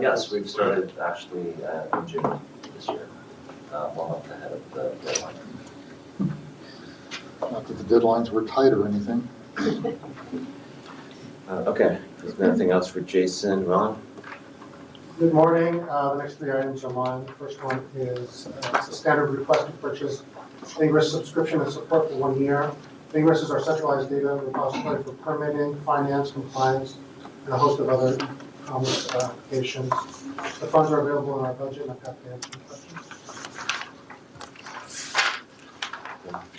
[SPEAKER 10] Yes, we've started actually in June this year, 1 month ahead of the deadline.
[SPEAKER 7] Not that the deadlines were tight or anything.
[SPEAKER 4] Okay, there's nothing else for Jason. Ron?
[SPEAKER 13] Good morning. The next 3 items are mine. The first one is it's a standard request to purchase Ingress subscription and support for 1 year. Ingress is our centralized data repository for permitting, finance, compliance, and a host of other commerce applications. The funds are available in our budget, and I'm happy to answer any questions.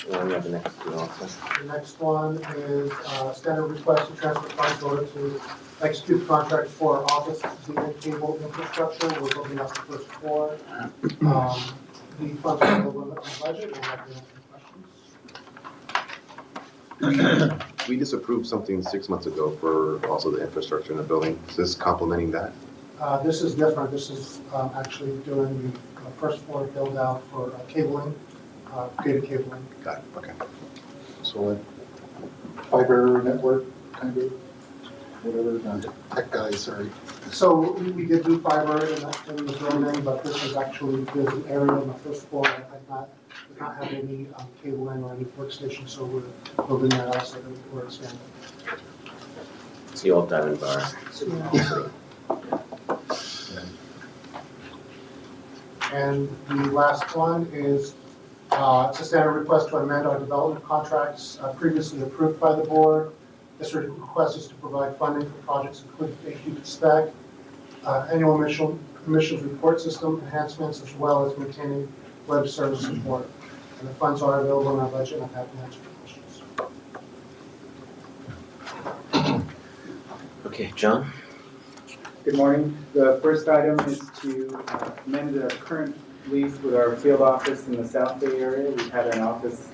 [SPEAKER 4] We have the next two also.
[SPEAKER 13] The next one is standard request to transfer funds in order to execute contracts for our office data cable infrastructure. We're building up the first floor. The funds are available in the budget, and I'm happy to answer questions.
[SPEAKER 1] We just approved something 6 months ago for also the infrastructure in the building. Is this complementing that?
[SPEAKER 13] This is different. This is actually doing the first floor build out for cabling, data cabling.
[SPEAKER 1] Got it, okay.
[SPEAKER 7] So like fiber network kind of, whatever, not tech guys, sorry.
[SPEAKER 13] So we did do fiber in the building, but this is actually, there's an area on the first floor that does not have any cabling or any workstation, so we're building that out so that we're expanding.
[SPEAKER 4] It's the old Diamond Bar.
[SPEAKER 13] And the last one is, it's a standard request to amend our development contracts previously approved by the board. This request is to provide funding for projects including AQ spec, annual emissions report system enhancements, as well as maintaining web service support. And the funds are available in our budget, and I'm happy to answer questions.
[SPEAKER 4] Okay, John?
[SPEAKER 14] Good morning. The first item is to amend the current lease with our field office in the South Bay area. We've had an office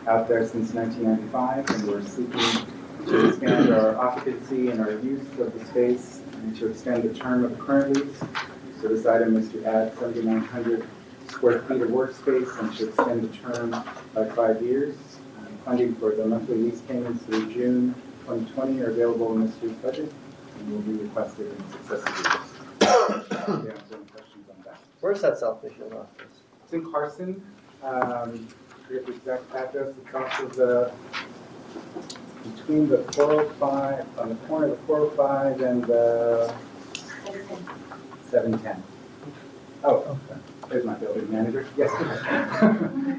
[SPEAKER 14] out there since 1995, and we're seeking to expand our occupancy and our use of the space and to extend the term of the current lease. So this item is to add 7,900 square feet of workspace and to extend the term by 5 years. Funding for the monthly lease payments through June 2020 are available in this year's budget and will be requested in successive years. Do you have any questions on that?
[SPEAKER 11] Where's that South Bay field office?
[SPEAKER 14] It's in Carson. I forget the exact address. It's off of the, between the 405, on the corner of the 405 and the 710. Oh, okay. There's my building manager. Yes.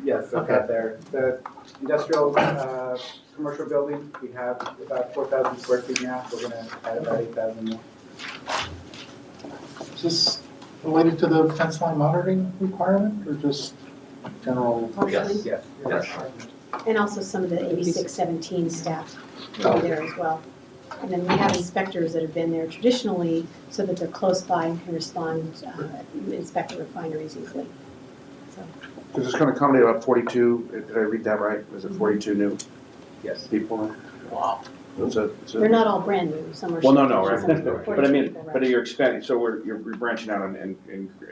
[SPEAKER 14] Yes, so okay. There. The industrial commercial building, we have about 4,000 square feet now. So we're going to add about 8,000 more.
[SPEAKER 7] Is this related to the fence line monitoring requirement or just general?
[SPEAKER 10] Yes.
[SPEAKER 14] Yes.
[SPEAKER 10] Yes.
[SPEAKER 15] And also some of the AB 617 staff will be there as well. And then we have inspectors that have been there traditionally so that they're close by and can respond, inspect the refineries easily. So.
[SPEAKER 3] Is this going to accommodate about 42, did I read that right? Was it 42 new
[SPEAKER 14] Yes.
[SPEAKER 3] people? Wow.
[SPEAKER 15] They're not all brand new, some are.
[SPEAKER 3] Well, no, right.
[SPEAKER 15] some are
[SPEAKER 3] But I mean,
[SPEAKER 15] people, right.
[SPEAKER 3] but you're expanding, so you're branching out and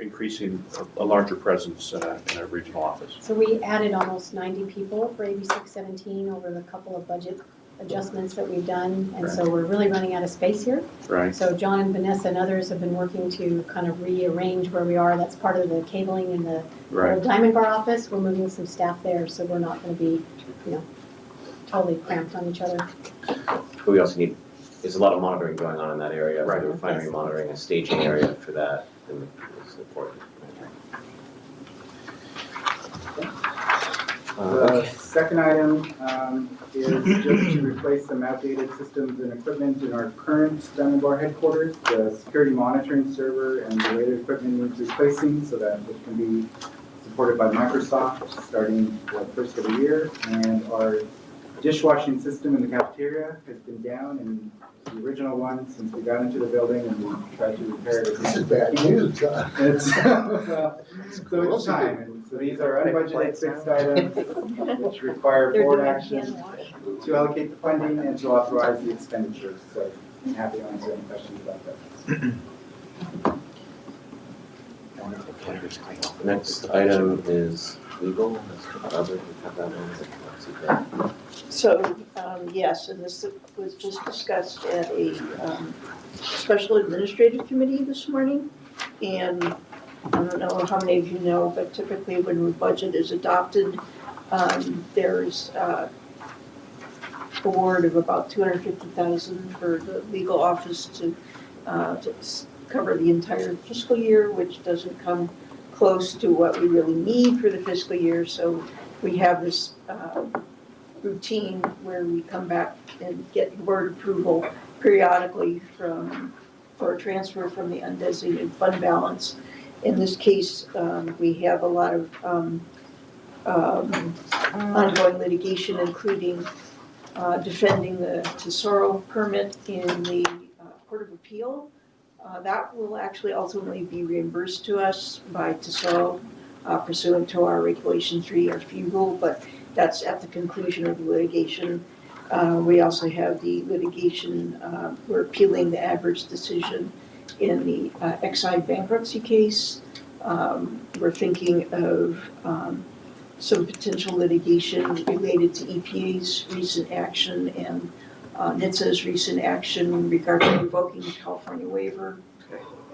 [SPEAKER 3] increasing a larger presence in a regional office.
[SPEAKER 15] So we added almost 90 people for AB 617 over the couple of budget adjustments that we've done. And so we're really running out of space here.
[SPEAKER 3] Right.
[SPEAKER 15] So John and Vanessa and others have been working to kind of rearrange where we are. That's part of the cabling in the old Diamond Bar office. We're moving some staff there, so we're not going to be, totally cramped on each other.
[SPEAKER 4] But we also need, there's a lot of monitoring going on in that area.
[SPEAKER 3] Right.
[SPEAKER 4] The refinery monitoring, a staging area for that is important.
[SPEAKER 14] The second item is just to replace some outdated systems and equipment in our current Diamond Bar headquarters. The security monitoring server and related equipment needs replacing so that it can be supported by Microsoft starting the first of the year. And our dishwashing system in the cafeteria cafeteria has been down, and it's the original one since we got into the building, and we tried to repair it.
[SPEAKER 9] This is bad news, huh?
[SPEAKER 14] It's, well, so it's time, and so these are unbudgeted fixed items which require
[SPEAKER 15] They're
[SPEAKER 14] board
[SPEAKER 15] doing
[SPEAKER 14] action
[SPEAKER 15] hand wash.
[SPEAKER 14] to allocate the funding and to authorize the expenditures. So I'm happy to answer any questions about that.
[SPEAKER 4] Next item is legal. Robert, you have that one?
[SPEAKER 8] So, yes, and this was just discussed at a special administrative committee this morning. And I don't know how many of you know, but typically when the budget is adopted, there's a award of about $250,000 for the legal office to cover the entire fiscal year, which doesn't come close to what we really need for the fiscal year. So we have this routine where we come back and get board approval periodically for a transfer from the undesignated fund balance. In this case, we have a lot of ongoing litigation, including defending the Tesoro permit in the Court of Appeal. That will actually ultimately be reimbursed to us by Tesoro pursuant to our Regulation 3, our fee rule, but that's at the conclusion of the litigation. We also have the litigation, we're appealing the adverse decision in the Exide bankruptcy case. We're thinking of some potential litigation related to EPA's recent action and NHTSA's recent action regarding revoking the California waiver.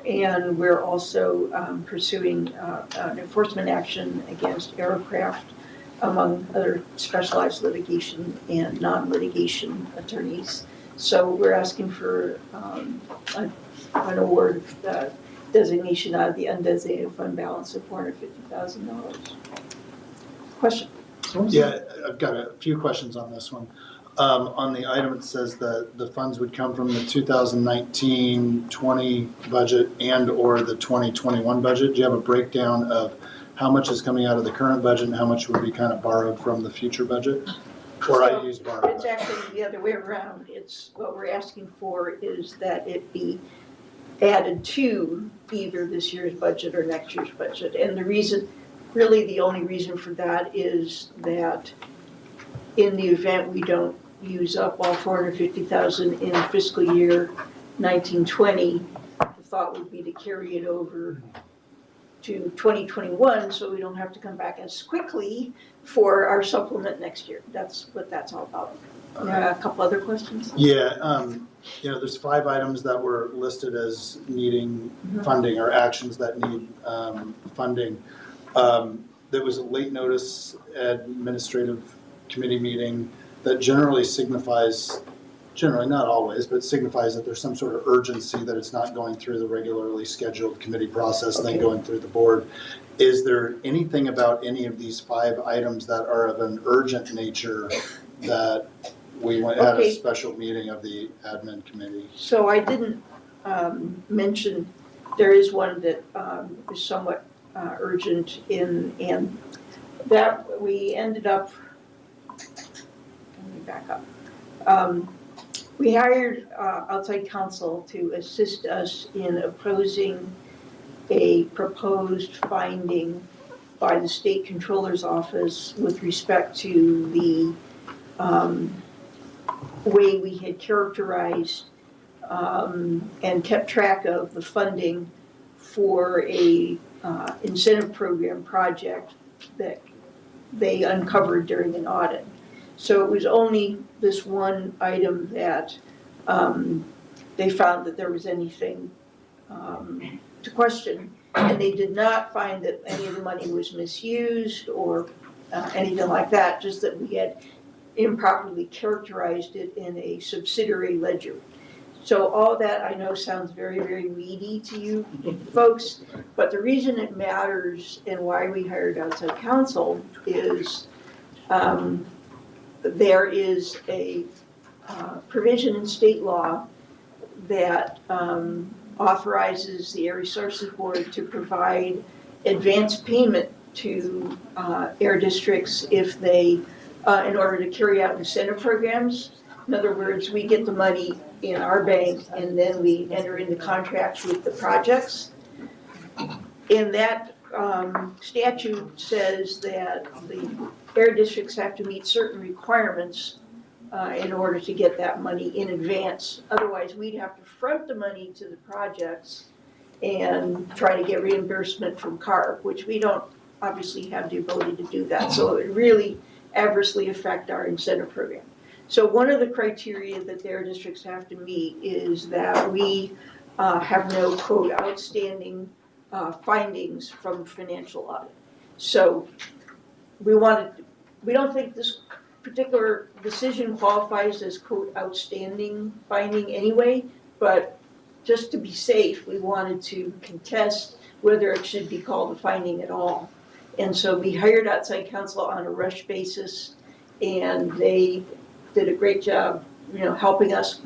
[SPEAKER 8] And we're also pursuing an enforcement action against Aerocraft, among other specialized litigation and non-litigation attorneys. So we're asking for an award of designation out of the undesignated fund balance of $450,000. Question?
[SPEAKER 7] Yeah, I've got a few questions on this one. On the item, it says that the funds would come from the 2019-20 budget and/or the 2021 budget. Do you have a breakdown of how much is coming out of the current budget and how much would be kind of borrowed from the future budget? Or I use borrowed?
[SPEAKER 8] It's actually the other way around. It's what we're asking for is that it be added to either this year's budget or next year's budget. And the reason, really the only reason for that is that in the event we don't use up all $450,000 in fiscal year 1920, the thought would be to carry it over to 2021 so we don't have to come back as quickly for our supplement next year. That's what that's all about. A couple other questions?
[SPEAKER 7] Yeah, there's 5 items that were listed as needing funding or actions that need funding. There was a late notice administrative committee meeting that generally signifies, not always, but signifies that there's some sort of urgency, that it's not going through the regularly scheduled committee process, then going through the board. Is there anything about any of these 5 items that are of an urgent nature that we had a special meeting of the admin committee?
[SPEAKER 8] So I didn't mention, there is one that is somewhat urgent and that we ended up, let me back up. We hired outside counsel to assist us in opposing a proposed finding by the state controller's office with respect to the way we had characterized and kept track of the funding for a incentive program project that they uncovered during an audit. So it was only this one item that they found that there was anything to question. And they did not find that any of the money was misused or anything like that, just that we had improperly characterized it in a subsidiary ledger. So all that I know sounds very, very weedy to you folks, but the reason it matters and why we hired outside counsel is there is a provision in state law that authorizes the Air Resources Board to provide advance payment to air districts if they, in order to carry out incentive programs. In other words, we get the money in our bank and then we enter into contracts with the projects. And that statute says that the air districts have to meet certain requirements in order to get that money in advance. Otherwise, we'd have to front the money to the projects and try to get reimbursement from CARB, which we don't obviously have the ability to do that. So it would really adversely affect our incentive program. So one of the criteria that the air districts have to meet is that we have no, quote, outstanding findings from financial audit. So we don't think this particular decision qualifies as, quote, outstanding finding anyway, but just to be safe, we wanted to contest whether it should be called a finding at all. And so we hired outside counsel on a rush basis, and they did a great job, helping us.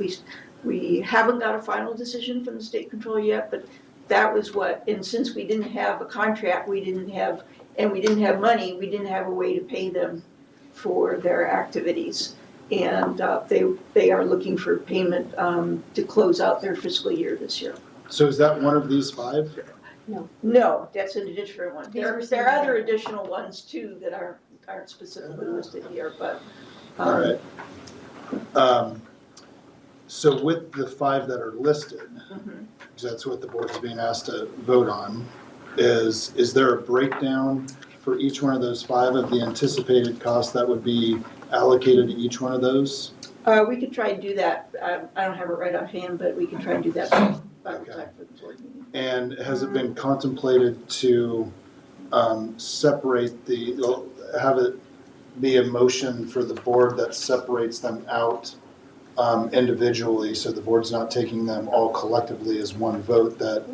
[SPEAKER 8] We haven't got a final decision from the state control yet, but that was and since we didn't have a contract, we didn't have money, we didn't have a way to pay them for their activities. And they are looking for payment to close out their fiscal year this year.
[SPEAKER 7] So is that one of these 5?
[SPEAKER 8] No, that's an additional one.
[SPEAKER 15] These
[SPEAKER 8] There
[SPEAKER 15] were
[SPEAKER 8] are other additional ones too that aren't specifically listed here, but.
[SPEAKER 7] All right. So with the 5 that are listed, because that's what the board is being asked to vote on, is there a breakdown for each one of those 5 of the anticipated costs that would be allocated to each one of those?
[SPEAKER 8] We could try and do that. I don't have it right offhand, but we can try and do that by the time for the board meeting.
[SPEAKER 7] And has it been contemplated to separate have it be a motion for the board that separates them out individually, so the board's not taking them all collectively as one vote, that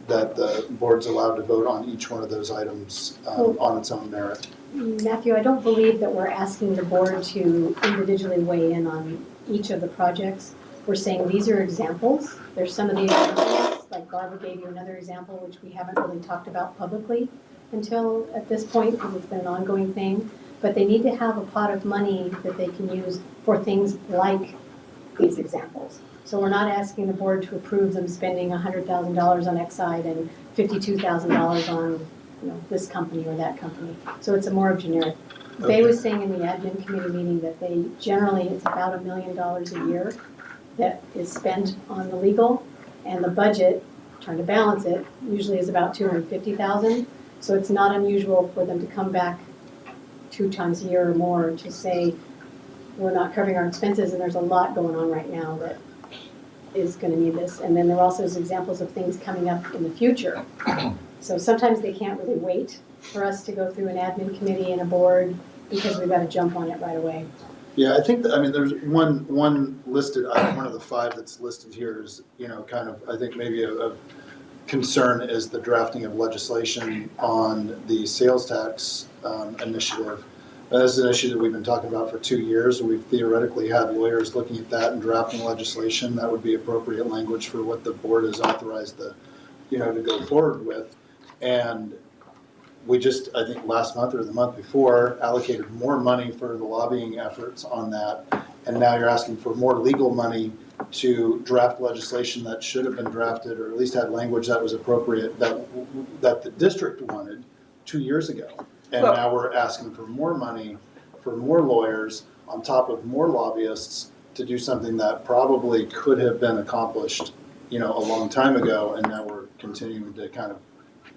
[SPEAKER 7] the board's allowed to vote on each one of those items on its own merit?
[SPEAKER 15] Matthew, I don't believe that we're asking the board to individually weigh in on each of the projects. We're saying these are examples. There's some of the examples, like Barbara gave you another example, which we haven't really talked about publicly until at this point, because it's been an ongoing thing. But they need to have a pot of money that they can use for things like these examples. So we're not asking the board to approve them spending $100,000 on X side and $52,000 on this company or that company. So it's a more generic.
[SPEAKER 7] Okay.
[SPEAKER 15] They was saying in the admin committee meeting that they generally, it's about $1 million a year that is spent on the legal, and the budget, trying to balance it, usually is about $250,000. So it's not unusual for them to come back 2 times a year or more to say, we're not covering our expenses and there's a lot going on right now that is going to need this. And then there are also examples of things coming up in the future. So sometimes they can't really wait for us to go through an admin committee and a board because we've got to jump on it right away.
[SPEAKER 7] Yeah, I think there's one listed item, one of the 5 that's listed here is, kind of, I think maybe a concern is the drafting of legislation on the sales tax initiative. This is an issue that we've been talking about for 2 years. We've theoretically had lawyers looking at that and drafting legislation. That would be appropriate language for what the board has authorized to go forward with. And we just, I think last month or the month before, allocated more money for the lobbying efforts on that. And now you're asking for more legal money to draft legislation that should have been drafted, or at least had language that was appropriate, that the district wanted 2 years ago. And now we're asking for more money, for more lawyers, on top of more lobbyists, to do something that probably could have been accomplished, a long time ago, and now we're continuing to kind of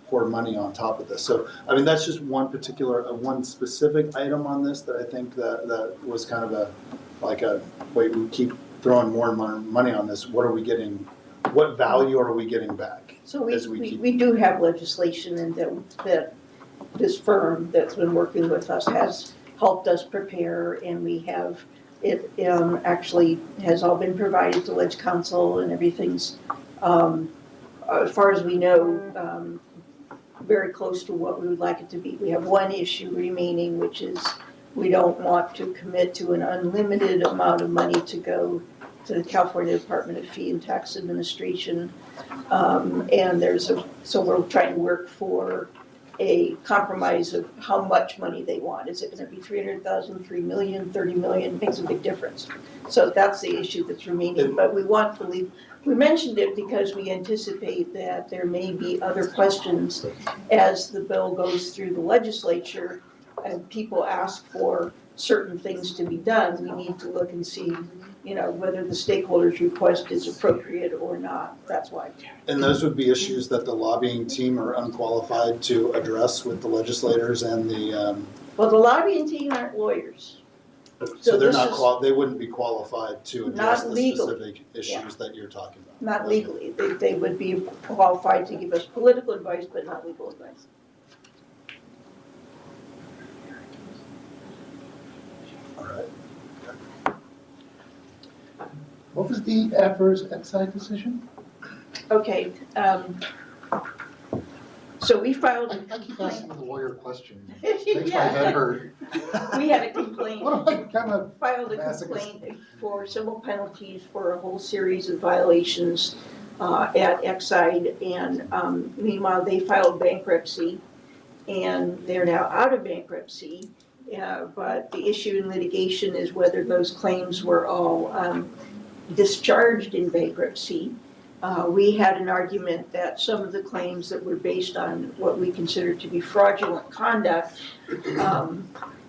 [SPEAKER 7] pour money on top of this. So, that's just one specific item on this that I think that was kind of wait, we keep throwing more money on this. What value are we getting back?
[SPEAKER 8] So we do have legislation, and that this firm that's been working with us has helped us prepare, and we have, it actually has all been provided to Ledge Council, and everything's, as far as we know, very close to what we would like it to be. We have one issue remaining, which is we don't want to commit to an unlimited amount of money to go to the California Department of Fee and Tax Administration. And so we're trying to work for a compromise of how much money they want. Is it gonna be 300,000, 3 million, 30 million, makes a big difference. So that's the issue that's remaining, but we want to leave, we mentioned it because we anticipate that there may be other questions as the bill goes through the legislature and people ask for certain things to be done, we need to look and see, whether the stakeholders' request is appropriate or not, that's why.
[SPEAKER 16] And those would be issues that the lobbying team are unqualified to address with the legislators and the,
[SPEAKER 8] Well, the lobbying team aren't lawyers.
[SPEAKER 16] so they're
[SPEAKER 8] this
[SPEAKER 16] not,
[SPEAKER 8] is
[SPEAKER 16] they wouldn't be qualified to address
[SPEAKER 8] not
[SPEAKER 16] the
[SPEAKER 8] legally,
[SPEAKER 16] specific issues that you're talking about.
[SPEAKER 8] Not legally, they would be qualified to give us political advice, but not legal advice.
[SPEAKER 16] All right.
[SPEAKER 7] What was the adverse excise decision?
[SPEAKER 8] Okay, so we filed a
[SPEAKER 7] I keep asking the lawyer questions.
[SPEAKER 8] complaint.
[SPEAKER 7] Makes my head hurt.
[SPEAKER 8] We had a complaint.
[SPEAKER 7] What am I kind of
[SPEAKER 8] Filed a complaint for civil penalties for a whole series of violations at Exide, and meanwhile, they filed bankruptcy, and they're now out of bankruptcy. But the issue in litigation is whether those claims were all discharged in bankruptcy. We had an argument that some of the claims that were based on what we consider to be fraudulent conduct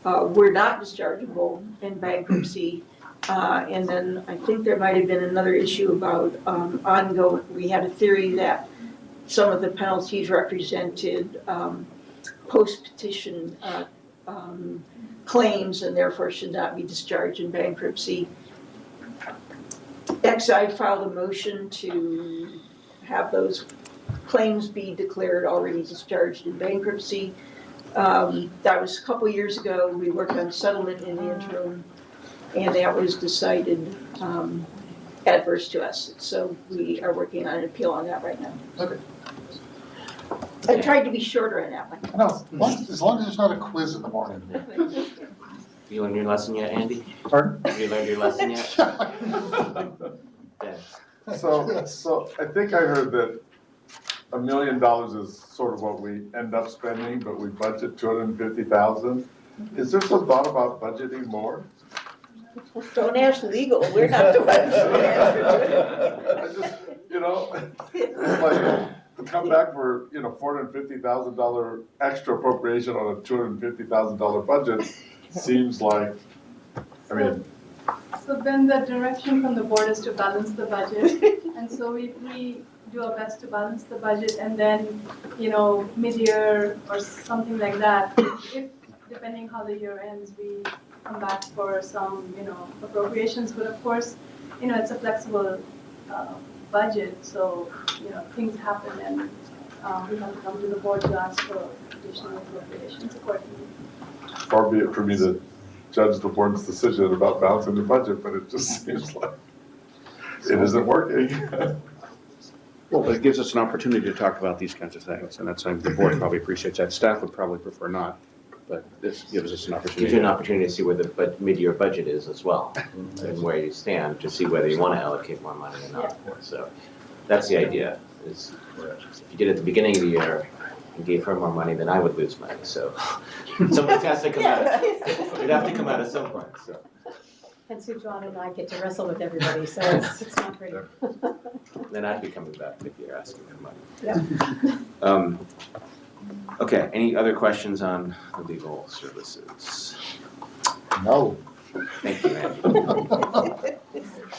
[SPEAKER 8] were not dischargeable in bankruptcy. And then I think there might have been another issue about ongoing, we had a theory that some of the penalties represented post-petition claims and therefore should not be discharged in bankruptcy. Exide filed a motion to have those claims be declared already discharged in bankruptcy. That was a couple years ago. We worked on settlement in the interim, and that was decided adverse to us. So we are working on an appeal on that right now.
[SPEAKER 7] Okay.
[SPEAKER 8] I tried to be shorter on that one.
[SPEAKER 7] No, as long as there's not a quiz in the morning.
[SPEAKER 4] You learned your lesson yet, Andy?
[SPEAKER 7] Pardon?
[SPEAKER 4] Have you learned your lesson yet? Yeah.
[SPEAKER 2] So I think I heard that $1 million is sort of what we end up spending, but we budget 250,000. Is there some thought about budgeting more?
[SPEAKER 8] Don't ask legal, we're not the ones who answer
[SPEAKER 2] I just, it's like, to come back for, $450,000 extra appropriation on a $250,000 budget seems like, I mean.
[SPEAKER 17] So then the direction from the board is to balance the budget. And so we do our best to balance the budget, and then, mid-year or something like that, if, depending how the year ends, we come back for some, appropriations. But of course, it's a flexible budget, so, things happen, and we have to come to the board to ask for additional appropriations accordingly.
[SPEAKER 2] Far be it for me to judge the board's decision about balancing the budget, but it just seems like it isn't working.
[SPEAKER 3] Well, but it gives us an opportunity to talk about these kinds of things, and that's something the board probably appreciates that. Staff would probably prefer not, but this gives us an opportunity.
[SPEAKER 4] Gives you an opportunity to see where the mid-year budget is as well, and where you stand, to see whether you want to allocate more money or not. So that's the idea, is if you did it at the beginning of the year and gave her more money, then I would lose money, so something has to come out. It'd have to come out at some point, so.
[SPEAKER 15] And Sue John and I get to wrestle with everybody, so it's not pretty.
[SPEAKER 4] Then I'd be coming back mid-year asking for money.
[SPEAKER 15] Yeah.
[SPEAKER 4] Okay, any other questions on the legal services?
[SPEAKER 7] No.
[SPEAKER 4] Thank you, Andy.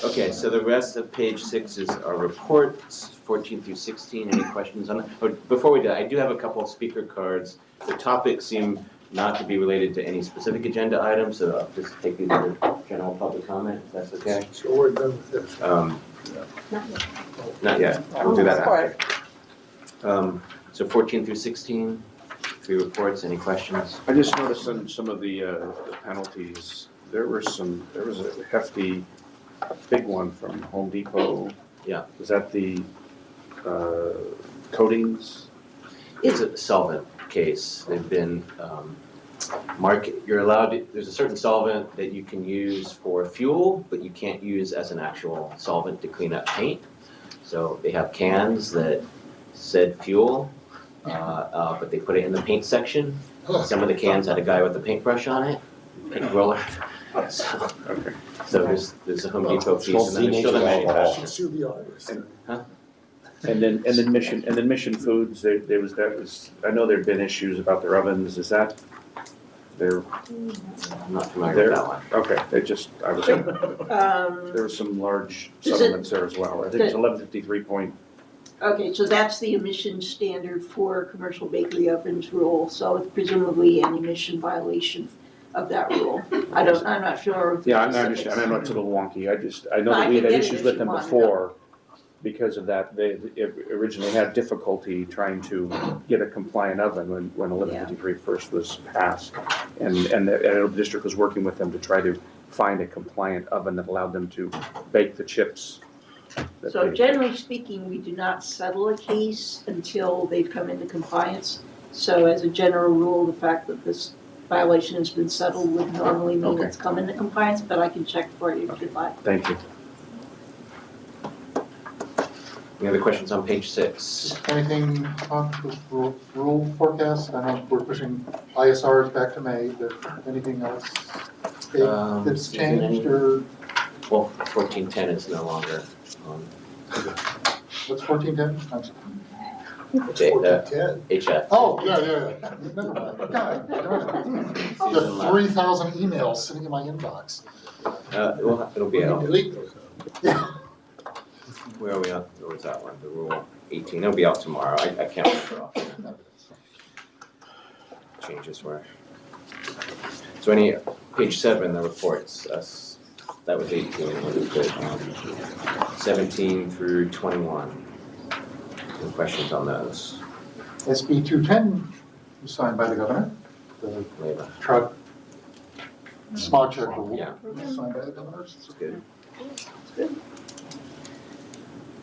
[SPEAKER 4] Okay, so the rest of page 6 is our reports, 14 through 16. Any questions on it? Oh, before we do, I do have a couple of speaker cards. The topics seem not to be related to any specific agenda items, so I'll just take these as general public comment, if that's okay.
[SPEAKER 9] So we're done with this.
[SPEAKER 15] Not yet.
[SPEAKER 4] Not yet, we'll do that after. So 14 through 16, 3 reports, any questions?
[SPEAKER 3] I just noticed on some of the penalties, there was a hefty, big one from Home Depot.
[SPEAKER 4] Yeah.
[SPEAKER 3] Was that the coatings?
[SPEAKER 4] It's a solvent case. They've been you're allowed to, there's a certain solvent that you can use for fuel, but you can't use as an actual solvent to clean up paint. So they have cans that said fuel, but they put it in the paint section. Some of the cans had a guy with a paintbrush on it, paint roller. So,
[SPEAKER 3] Okay.
[SPEAKER 4] so there's a Home Depot piece, and then there's still the manufacturer.
[SPEAKER 9] Sue the artist.
[SPEAKER 3] And then Mission Foods, there was, I know there've been issues about their ovens, is that, they're,
[SPEAKER 4] I'm not familiar with that one.
[SPEAKER 3] okay, there were some large settlements there as well. I think it's 1153
[SPEAKER 8] Okay, so that's the emission standard for commercial bakery ovens rule, so it's presumably an emission violation of that rule. I'm not sure. of the
[SPEAKER 3] Yeah, I understand,
[SPEAKER 8] specifics.
[SPEAKER 3] I know it's a little wonky, I know
[SPEAKER 8] No, I
[SPEAKER 3] that we had
[SPEAKER 8] can get it
[SPEAKER 3] issues
[SPEAKER 8] if
[SPEAKER 3] with
[SPEAKER 8] you
[SPEAKER 3] them
[SPEAKER 8] want it.
[SPEAKER 3] before because of that. They originally had difficulty trying to get a compliant oven when 1153 first was passed. And the district was working with them to try to find a compliant oven that allowed them to bake the chips.
[SPEAKER 8] So generally speaking, we do not settle a case until they've come into compliance. So as a general rule, the fact that this violation has been settled would normally mean
[SPEAKER 3] Okay.
[SPEAKER 8] it's come into compliance, but I can check for you if you'd like.
[SPEAKER 3] Thank you.
[SPEAKER 4] Any other questions on page 6?
[SPEAKER 7] Anything on the rule forecast? I know we're pushing ISRs back to May, but anything else big that's
[SPEAKER 4] Isn't any-
[SPEAKER 7] changed or
[SPEAKER 4] Well, 1410 is no longer on.
[SPEAKER 7] what's 1410?
[SPEAKER 4] HF.
[SPEAKER 7] Oh, yeah. Never mind. God, darn it. The 3,000 emails sitting in my inbox.
[SPEAKER 4] It'll be out.
[SPEAKER 9] Delete those.
[SPEAKER 7] Yeah.
[SPEAKER 4] Where are we at? Where was that one? The rule 18. It'll be out tomorrow. I can't remember offhand. Changes were. So page 7, the reports, that was 18, wasn't good. 17 through 21. Any questions on those?
[SPEAKER 7] SB 210 was signed by the governor. The
[SPEAKER 4] Labor.
[SPEAKER 7] truck smog check rule.
[SPEAKER 4] Yeah.
[SPEAKER 7] Was signed by the governor.
[SPEAKER 4] That's good.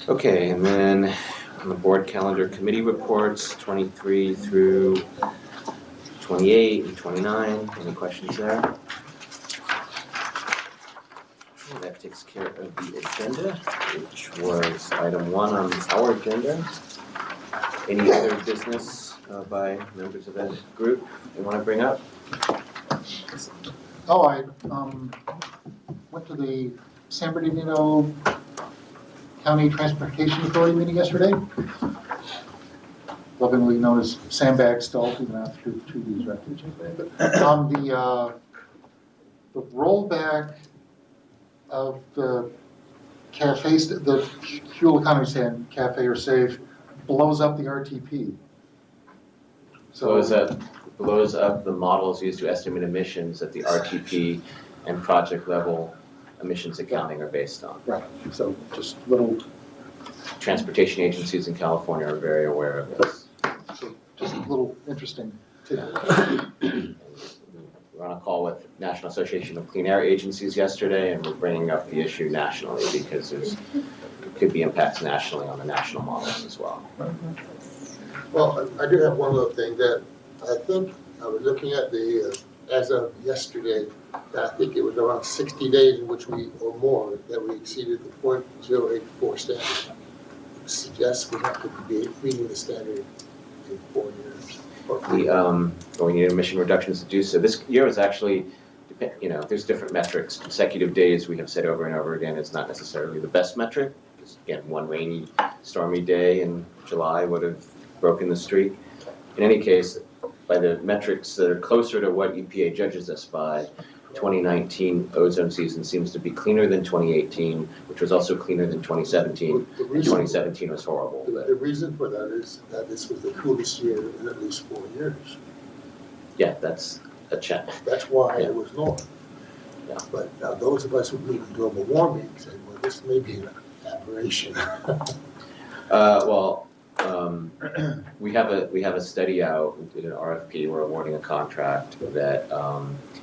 [SPEAKER 4] Okay, and then on the board calendar committee reports, 23 through 28 and 29. Any questions there? Okay, that takes care of the agenda, which was item 1 on our agenda. Any other business by members of that group you want to bring up?
[SPEAKER 7] Oh, I went to the San Bernardino County Transportation Authority meeting yesterday, lovingly known as Sandbag Stall, even after 2 B's refuge. But on the rollback of the cafes, the fuel economy stand, cafe or safe, blows up the RTP.
[SPEAKER 4] Blows up the models used to estimate emissions that the RTP and project level emissions accounting are based on.
[SPEAKER 7] Right, so just little.
[SPEAKER 4] Transportation agencies in California are very aware of this.
[SPEAKER 7] So just a little interesting tidbit.
[SPEAKER 4] We're on a call with National Association of Clean Air Agencies yesterday, and we're bringing up the issue nationally because there could be impacts nationally on the national models as well.
[SPEAKER 9] Well, I do have one other thing that I think I was looking at as of yesterday, I think it was around 60 days in which or more, that we exceeded the .084 standard. Suggests we have to be meeting the standard in 4 years.
[SPEAKER 4] We need emission reductions to do so. This year was actually, there's different metrics. Consecutive days, we have said over and over again, it's not necessarily the best metric. Because again, one rainy, stormy day in July would have broken the streak. In any case, by the metrics that are closer to what EPA judges us by, 2019 ozone season seems to be cleaner than 2018, which was also cleaner than 2017. And 2017 was horrible.
[SPEAKER 9] The reason for that is that this was the coolest year in at least 4 years.
[SPEAKER 4] Yeah, that's a check.
[SPEAKER 9] That's why it was normal.
[SPEAKER 4] Yeah.
[SPEAKER 9] But now those of us who believe in global warming say, well, this may be an aberration.
[SPEAKER 4] We have a study out, we did an RFP, we're awarding a contract that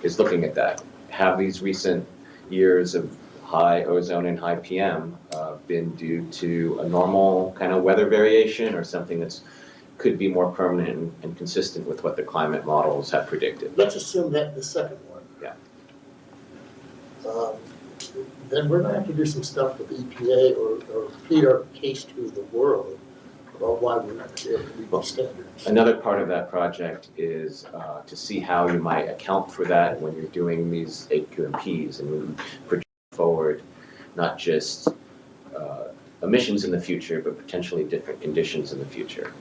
[SPEAKER 4] is looking at that. Have these recent years of high ozone and high PM been due to a normal kind of weather variation or something that's could be more permanent and consistent with what the climate models have predicted?
[SPEAKER 9] Let's assume that the second one.
[SPEAKER 4] Yeah.
[SPEAKER 9] Then we're going to have to do some stuff with the EPA or plead our case to the world Well, why would it meet standards?
[SPEAKER 4] Another part of that project is to see how you might account for that when you're doing these AQMPs and we project forward, not just emissions in the future, but potentially different conditions in the future.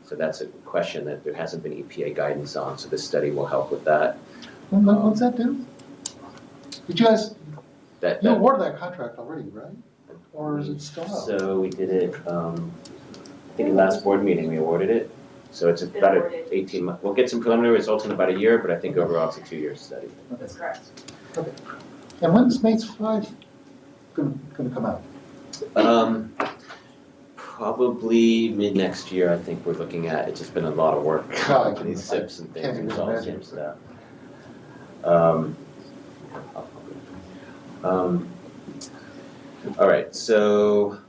[SPEAKER 4] So that's a question that there hasn't been EPA guidance on, so this study will help with that.
[SPEAKER 7] What's that do? Did you guys,
[SPEAKER 4] That,
[SPEAKER 7] you
[SPEAKER 4] that
[SPEAKER 7] awarded that contract already, right? Or is it still out?
[SPEAKER 4] So we did it, I think last board meeting, we awarded it. So it's about an 18 month, we'll get some preliminary results in about a year, but I think overall it's a 2-year study.
[SPEAKER 11] That's correct.
[SPEAKER 7] Okay. And when's Mates 5 gonna come out?
[SPEAKER 4] Probably mid next year, I think we're looking at. It's just been a lot of work.
[SPEAKER 7] God,
[SPEAKER 4] These SIPs and things,
[SPEAKER 7] can't
[SPEAKER 4] and
[SPEAKER 7] even
[SPEAKER 4] all the
[SPEAKER 7] imagine.
[SPEAKER 4] same stuff. All right, so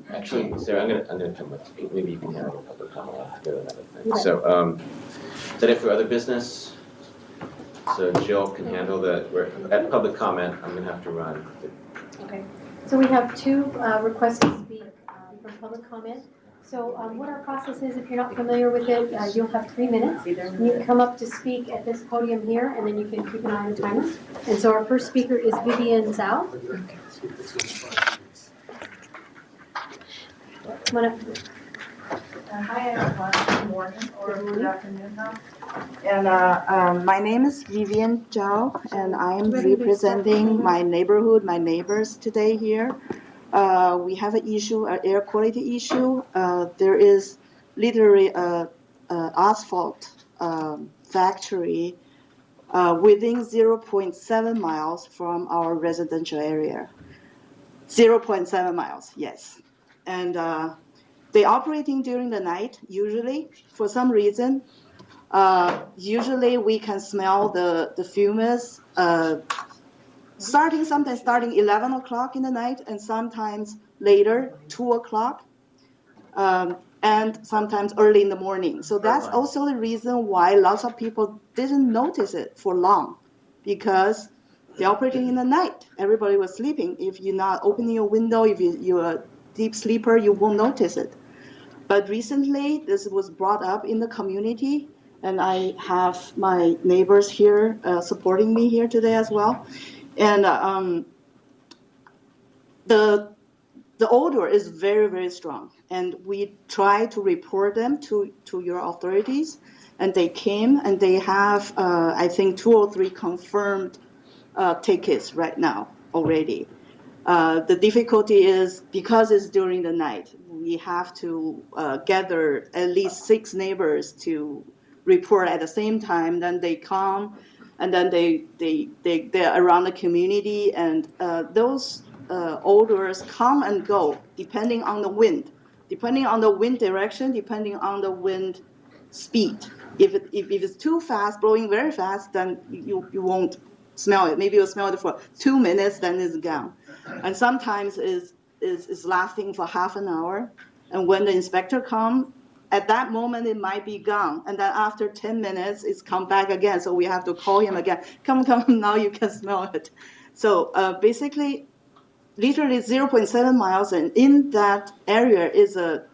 [SPEAKER 4] actually, Sarah, I'm gonna come with, maybe you can handle a public comment, I'll have to go to another thing. So, is that it for other business? So Jill can handle the, we're at public comment, I'm gonna have to run.
[SPEAKER 15] Okay, so we have 2 requests to speak from public comment. So what our process is, if you're not familiar with it, you'll have 3 minutes. You can come up to speak at this podium here, and then you can keep an eye on the timer. And so our first speaker is Vivian Zhao. Come on up.
[SPEAKER 18] Hi everyone, good morning or good afternoon now. And my name is Vivian Zhao, and I am representing my neighborhood, my neighbors today here. We have an issue, an air quality issue. There is literally a asphalt factory within 0.7 miles from our residential area. 0.7 miles, yes. And they operating during the night, usually, for some reason. Usually we can smell the fumes sometimes starting 11 o'clock in the night, and sometimes later, 2 o'clock, and sometimes early in the morning. So that's also the reason why lots of people didn't notice it for long, because they're operating in the night. Everybody was sleeping. If you're not opening your window, if you're a deep sleeper, you won't notice it. But recently, this was brought up in the community, and I have my neighbors here supporting me here today as well. And the odor is very, very strong. And we try to report them to your authorities, and they came, and they have, I think, 2 or 3 confirmed tickets right now already. The difficulty is because it's during the night, we have to gather at least 6 neighbors to report at the same time. Then they come, and then they're around the community, and those odors come and go depending on the wind direction, depending on the wind speed. If it's too fast, blowing very fast, then you won't smell it. Maybe you'll smell it for 2 minutes, then it's gone. And sometimes is lasting for half an hour. And when the inspector comes, at that moment it might be gone. And then after 10 minutes, it's come back again. So we have to call him again. Come, now you can smell it. So basically, literally 0.7 miles, and in that area is a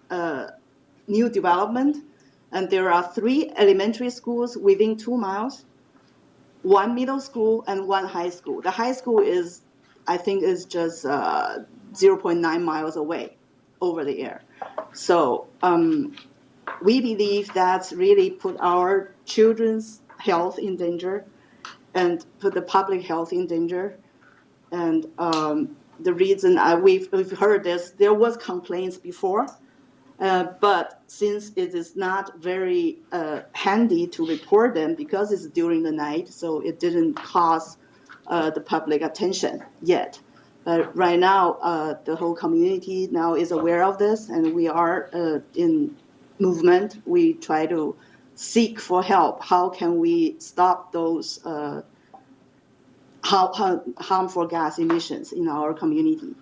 [SPEAKER 18] new development. And there are 3 elementary schools within 2 miles, 1 middle school and 1 high school. The high school is, I think, is just 0.9 miles away over the air. So we believe that's really put our children's health in danger and put the public health in danger. And the reason we've heard this, there was complaints before, but since it is not very handy to report them because it's during the night, so it didn't cause the public attention yet. But right now, the whole community now is aware of this, and we are in movement. We try to seek for help. How can we stop those harmful gas emissions in our community?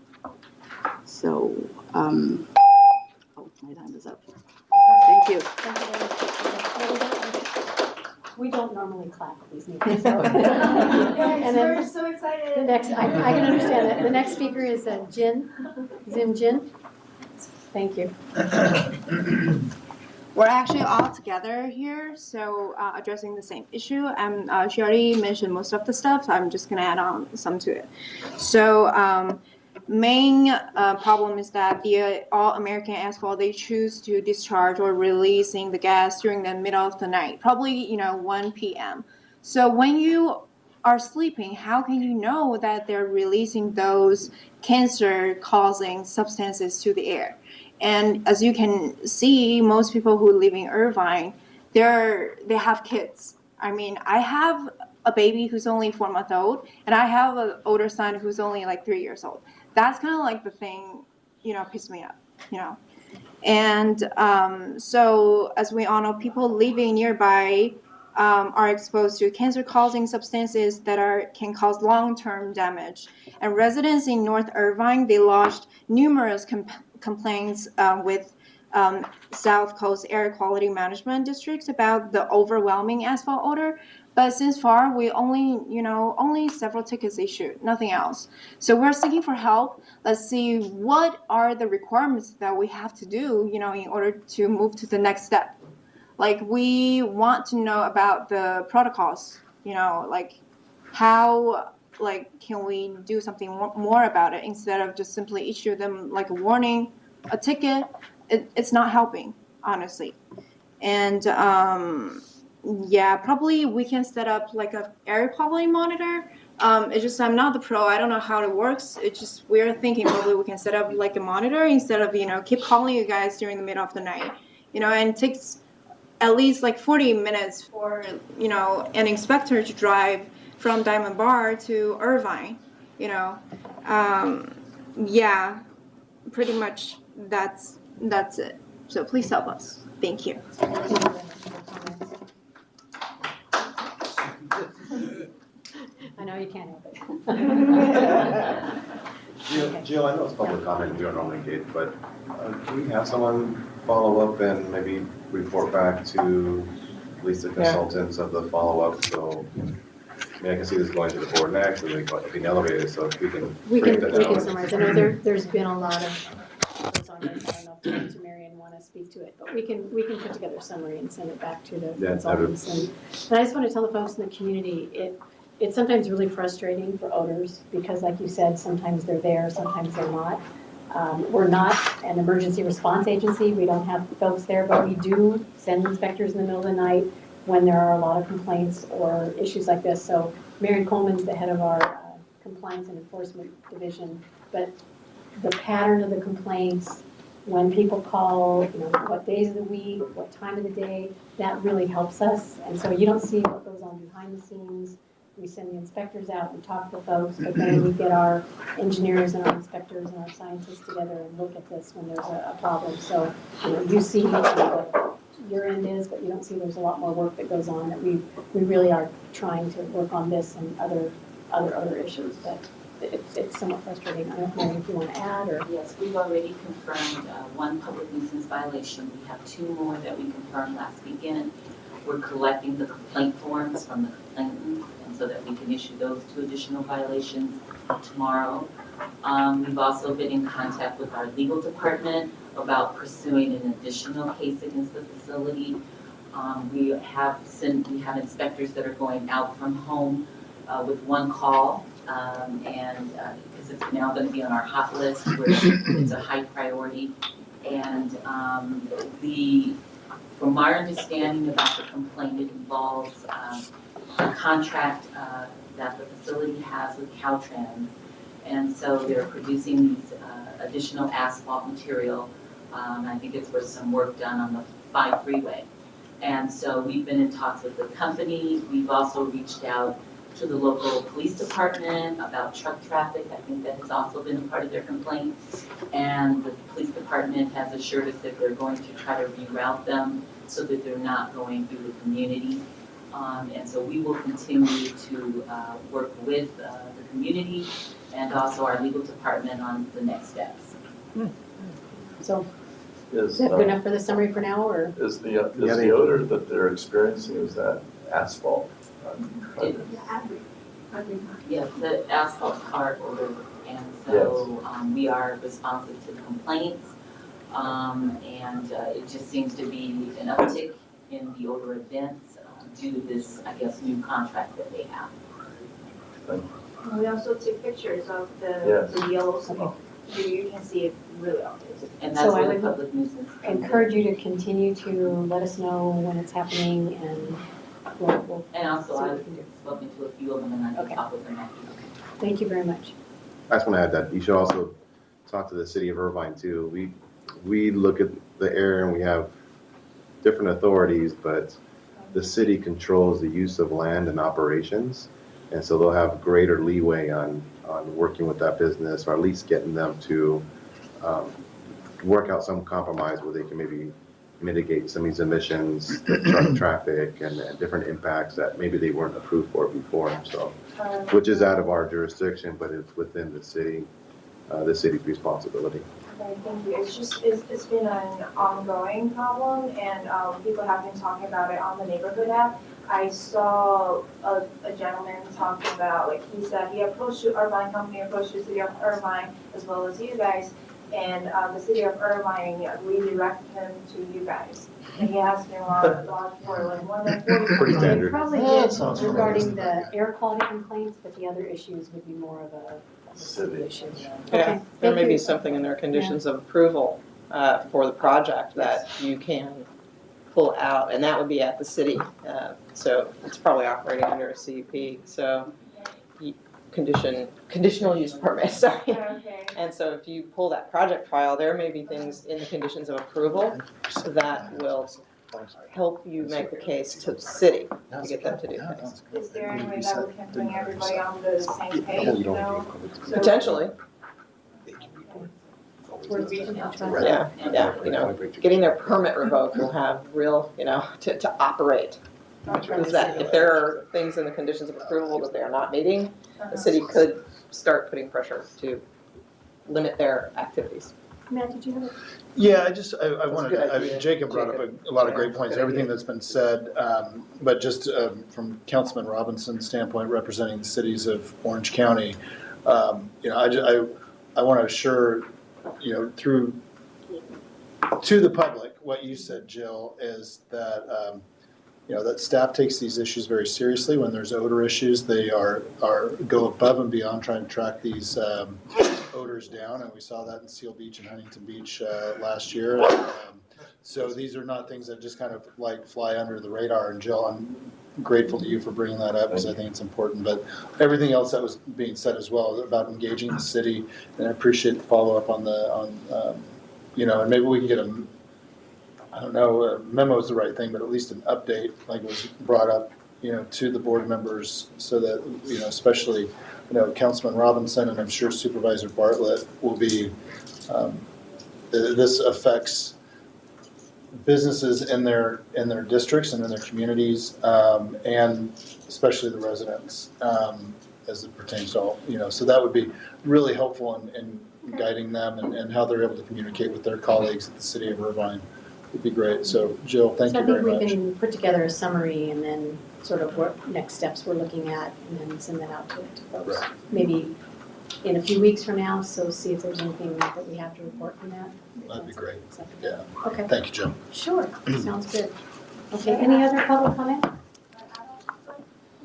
[SPEAKER 18] So, my time is up. Thank you.
[SPEAKER 15] We don't normally clap at these meetings. So. And then
[SPEAKER 18] we're so excited.
[SPEAKER 15] the next, I can understand that. The next speaker is Jin. Jin. Thank you.
[SPEAKER 19] We're actually all together here, so addressing the same issue. And she already mentioned most of the stuff, so I'm just gonna add on some to it. So main problem is that the all American asphalt, they choose to discharge or releasing the gas during the middle of the night, probably 1 p.m. So when you are sleeping, how can you know that they're releasing those cancer-causing substances to the air? And as you can see, most people who live in Irvine, they have kids. I mean, I have a baby who's only 4 months old, and I have an older son who's only like 3 years old. That's kind of like the thing, pisses me up. And so, as we all know, people living nearby are exposed to cancer-causing substances that can cause long-term damage. And residents in North Irvine, they lodged numerous complaints with South Coast Air Quality Management District about the overwhelming asphalt odor. But since far, we only several tickets issued, nothing else. So we're seeking for help. Let's see what are the requirements that we have to do, in order to move to the next step. Like, we want to know about the protocols, like how, can we do something more about it instead of just simply issue them like a warning, a ticket. It's not helping, honestly. And yeah, probably we can set up like a air quality monitor. It's just I'm not the pro. I don't know how it works. It's just we're thinking probably we can set up like a monitor instead of keep calling you guys during the middle of the night. And it takes at least like 40 minutes for an inspector to drive from Diamond Bar to Irvine. Yeah, pretty much that's it. So please help us. Thank you.
[SPEAKER 15] I know you can't help it.
[SPEAKER 1] Jill, I know it's public comment, we don't normally get, but can we have someone follow up and maybe report back to at least the consultants of the follow-up? So, I can see this going to the board next, and it can elevate it, so if we can.
[SPEAKER 15] We can
[SPEAKER 1] down.
[SPEAKER 15] summarize. I know there's been a lot of things on this. I don't know if Mr. Marion want to speak to it, but we can put together a summary and send it back to the consultants. And I just want to tell the folks in the community, it's sometimes really frustrating for owners because, like you said, sometimes they're there, sometimes they're not. We're not an emergency response agency. We don't have folks there, but we do send inspectors in the middle of the night when there are a lot of complaints or issues like this. So Marion Coleman's the head of our compliance and enforcement division, but the pattern of the complaints, when people call, what days of the week, what time of the day, that really helps us. And so you don't see what goes on behind the scenes. We send the inspectors out, we talk to folks, but then we get our engineers and our inspectors and our scientists together and look at this when there's a problem. So you see what your end is, but you don't see there's a lot more work that goes on, that we really are trying to work on this and other issues. But it's somewhat frustrating. I don't know if you want to add or.
[SPEAKER 20] Yes, we've already confirmed one public nuisance violation. We have 2 more that we confirmed last weekend. We're collecting the complaint forms from the complainant, and so that we can issue those 2 additional violations tomorrow. We've also been in contact with our legal department about pursuing an additional case against the facility. We have inspectors that are going out from home with 1 call, and because it's now going to be on our hot list where it's a high priority. And from our understanding about the complaint, it involves a contract that the facility has with Caltrans. And so they're producing these additional asphalt material. I think it's for some work done on the 5 freeway. And so we've been in talks with the company. We've also reached out to the local police department about truck traffic. I think that has also been a part of their complaint. And the police department has assured us that they're going to try to reroute them so that they're not going through the community. And so we will continue to work with the community and also our legal department on the next steps.
[SPEAKER 15] So is that good enough for the summary for now, or?
[SPEAKER 21] Is the odor that they're experiencing, is that asphalt?
[SPEAKER 20] Yes, the asphalt car odor, and so we are responsive to the complaints. And it just seems to be an uptick in the odor events due to this, I guess, new contract that they have.
[SPEAKER 19] We also took pictures of
[SPEAKER 21] Yes.
[SPEAKER 19] the yellow smoke. You can see it really obvious.
[SPEAKER 20] And that's
[SPEAKER 15] So I
[SPEAKER 20] where the
[SPEAKER 15] would
[SPEAKER 20] public nuisance comes in.
[SPEAKER 15] encourage you to continue to let us know when it's happening, and we'll
[SPEAKER 20] And also,
[SPEAKER 15] see what
[SPEAKER 20] I've
[SPEAKER 15] we can do.
[SPEAKER 20] spoken to a few of them, and I can
[SPEAKER 15] Okay.
[SPEAKER 20] talk with them after.
[SPEAKER 15] Thank you very much.
[SPEAKER 1] I just want to add that you should also talk to the city of Irvine too. We look at the area and we have different authorities, but the city controls the use of land and operations. And so they'll have greater leeway on working with that business, or at least getting them to work out some compromise where they can maybe mitigate some of these emissions, truck traffic, and different impacts that maybe they weren't approved for before. So, which is out of our jurisdiction, but it's within the city's responsibility.
[SPEAKER 19] Okay, thank you. It's been an ongoing problem, and people have been talking about it on the neighborhood app. I saw a gentleman talking about, like, he said he approached the Irvine company, approached the city of Irvine, as well as you guys, and the city of Irvine redirected him to you guys. And he has been lodged for like more than 40.
[SPEAKER 1] Pretty standard.
[SPEAKER 15] Probably
[SPEAKER 7] Yeah, that
[SPEAKER 15] did
[SPEAKER 7] sounds
[SPEAKER 15] regarding the air quality complaints, but the other issues would be more of a city issue.
[SPEAKER 5] Yeah,
[SPEAKER 15] Okay,
[SPEAKER 5] there
[SPEAKER 15] thank
[SPEAKER 5] may be
[SPEAKER 15] you.
[SPEAKER 5] something in their conditions of approval for the project that you can pull out, and that would be at the city. So it's probably operating under a CUP, so conditional use permit, sorry.
[SPEAKER 19] Okay.
[SPEAKER 5] And so if you pull that project file, there may be things in the conditions of approval that will help you make the case to the city to get them to do things.
[SPEAKER 19] Is there any way that we can bring everybody on the same page, you know? So-
[SPEAKER 5] Potentially,
[SPEAKER 15] We're regional.
[SPEAKER 5] yeah, getting their permit revoked will have real, to operate. Is that if there are things in the conditions of approval that they are not meeting, the city could start putting pressure to limit their activities.
[SPEAKER 15] Matt, did you have a?
[SPEAKER 16] Yeah, I wanted
[SPEAKER 5] good
[SPEAKER 16] to,
[SPEAKER 5] idea.
[SPEAKER 16] Jacob brought up a lot of great points,
[SPEAKER 5] Good
[SPEAKER 16] everything
[SPEAKER 5] idea.
[SPEAKER 16] that's been said, but just from Councilman Robinson's standpoint, representing the cities of Orange County, I want to assure, through, to the public, what you said, Jill, is that, that staff takes these issues very seriously. When there's odor issues, they go above and beyond trying to track these odors down, and we saw that in Seal Beach and Huntington Beach last year. So these are not things that just kind of like fly under the radar. And Jill, I'm grateful to you for bringing that up because I think it's important. But everything else that was being said as well about engaging the city, and I appreciate the follow up on and maybe we can get a memo is the right thing, but at least an update, like it was brought up, to the board members, so that, especially, Councilman Robinson and I'm sure Supervisor Bartlett will be, this affects businesses in their districts and in their communities, and especially the residents, as it pertains to all, so that would be really helpful in guiding them and how they're able to communicate with their colleagues at the city of Irvine. Would be great. So Jill, thank you very much.
[SPEAKER 15] So I think we can put together a summary and then sort of what next steps we're looking at, and then send that out to folks.
[SPEAKER 16] Right.
[SPEAKER 15] Maybe in a few weeks from now, so see if there's anything that we have to report from that.
[SPEAKER 16] That'd be great.
[SPEAKER 15] Something.
[SPEAKER 16] Yeah.
[SPEAKER 15] Okay.
[SPEAKER 16] Thank you, Jill.
[SPEAKER 15] Sure, sounds good. Okay, any other public comment?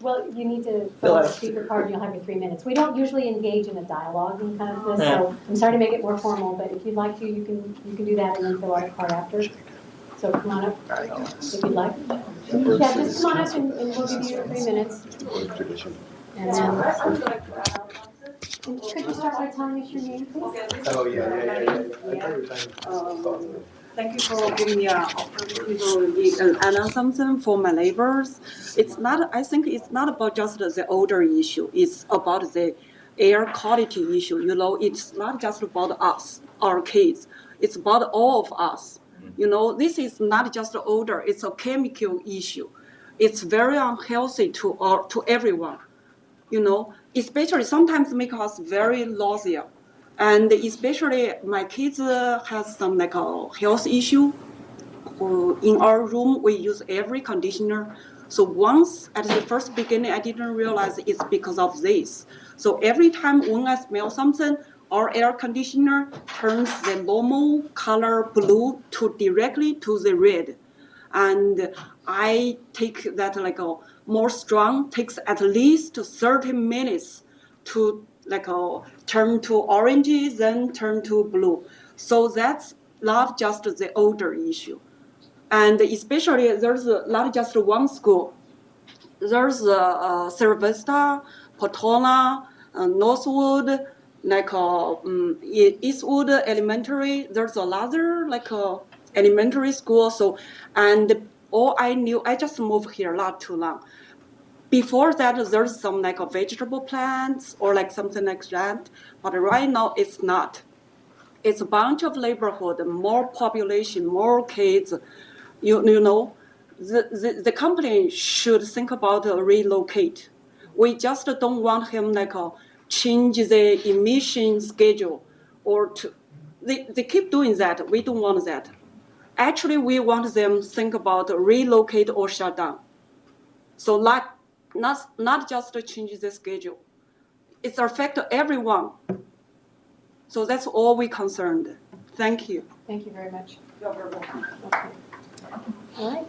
[SPEAKER 15] Well, you need to fill out a speaker card, and you'll have your 3 minutes. We don't usually engage in a dialogue and kind of this, so I'm sorry to make it more formal, but if you'd like to, you can do that and then fill out a card after. So come on up, if you'd like. Yeah, just come on up and we'll give you your 3 minutes. And then, could you start by telling us your name, please?
[SPEAKER 1] Oh, yeah.
[SPEAKER 6] Thank you for giving me an opportunity to announce something for my neighbors. I think it's not about just the odor issue. It's about the air quality issue. It's not just about us, our kids. It's about all of us. This is not just odor. It's a chemical issue. It's very unhealthy to everyone. Especially sometimes make us very nausea. And especially my kids has some like a health issue. In our room, we use every conditioner. So once at the first beginning, I didn't realize it's because of this. So every time when I smell something, our air conditioner turns the normal color blue to directly to the red. And I take that like a more strong, takes at least 30 minutes to like turn to orange, then turn to blue. So that's not just the odor issue. And especially there's not just one school. There's Sierra Vista, Portola, Northwood, like Eastwood Elementary. There's another like elementary school. So, and all I knew, I just moved here not too long. Before that, there's some like vegetable plants or like something like that. But right now, it's not. It's a bunch of neighborhood, more population, more kids. You know, the company should think about relocate. We just don't want him like change the emission schedule or to, they keep doing that. We don't want that. Actually, we want them think about relocate or shut down. So not just to change the schedule. It's affect everyone. So that's all we concerned. Thank you.
[SPEAKER 15] Thank you very much.
[SPEAKER 6] You're very welcome.
[SPEAKER 15] Okay. All right.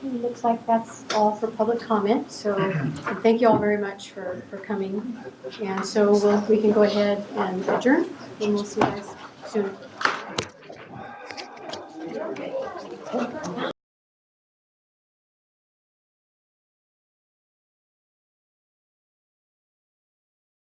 [SPEAKER 15] It looks like that's all for public comment, so thank you all very much for coming. And so we can go ahead and adjourn, and we'll see you guys soon.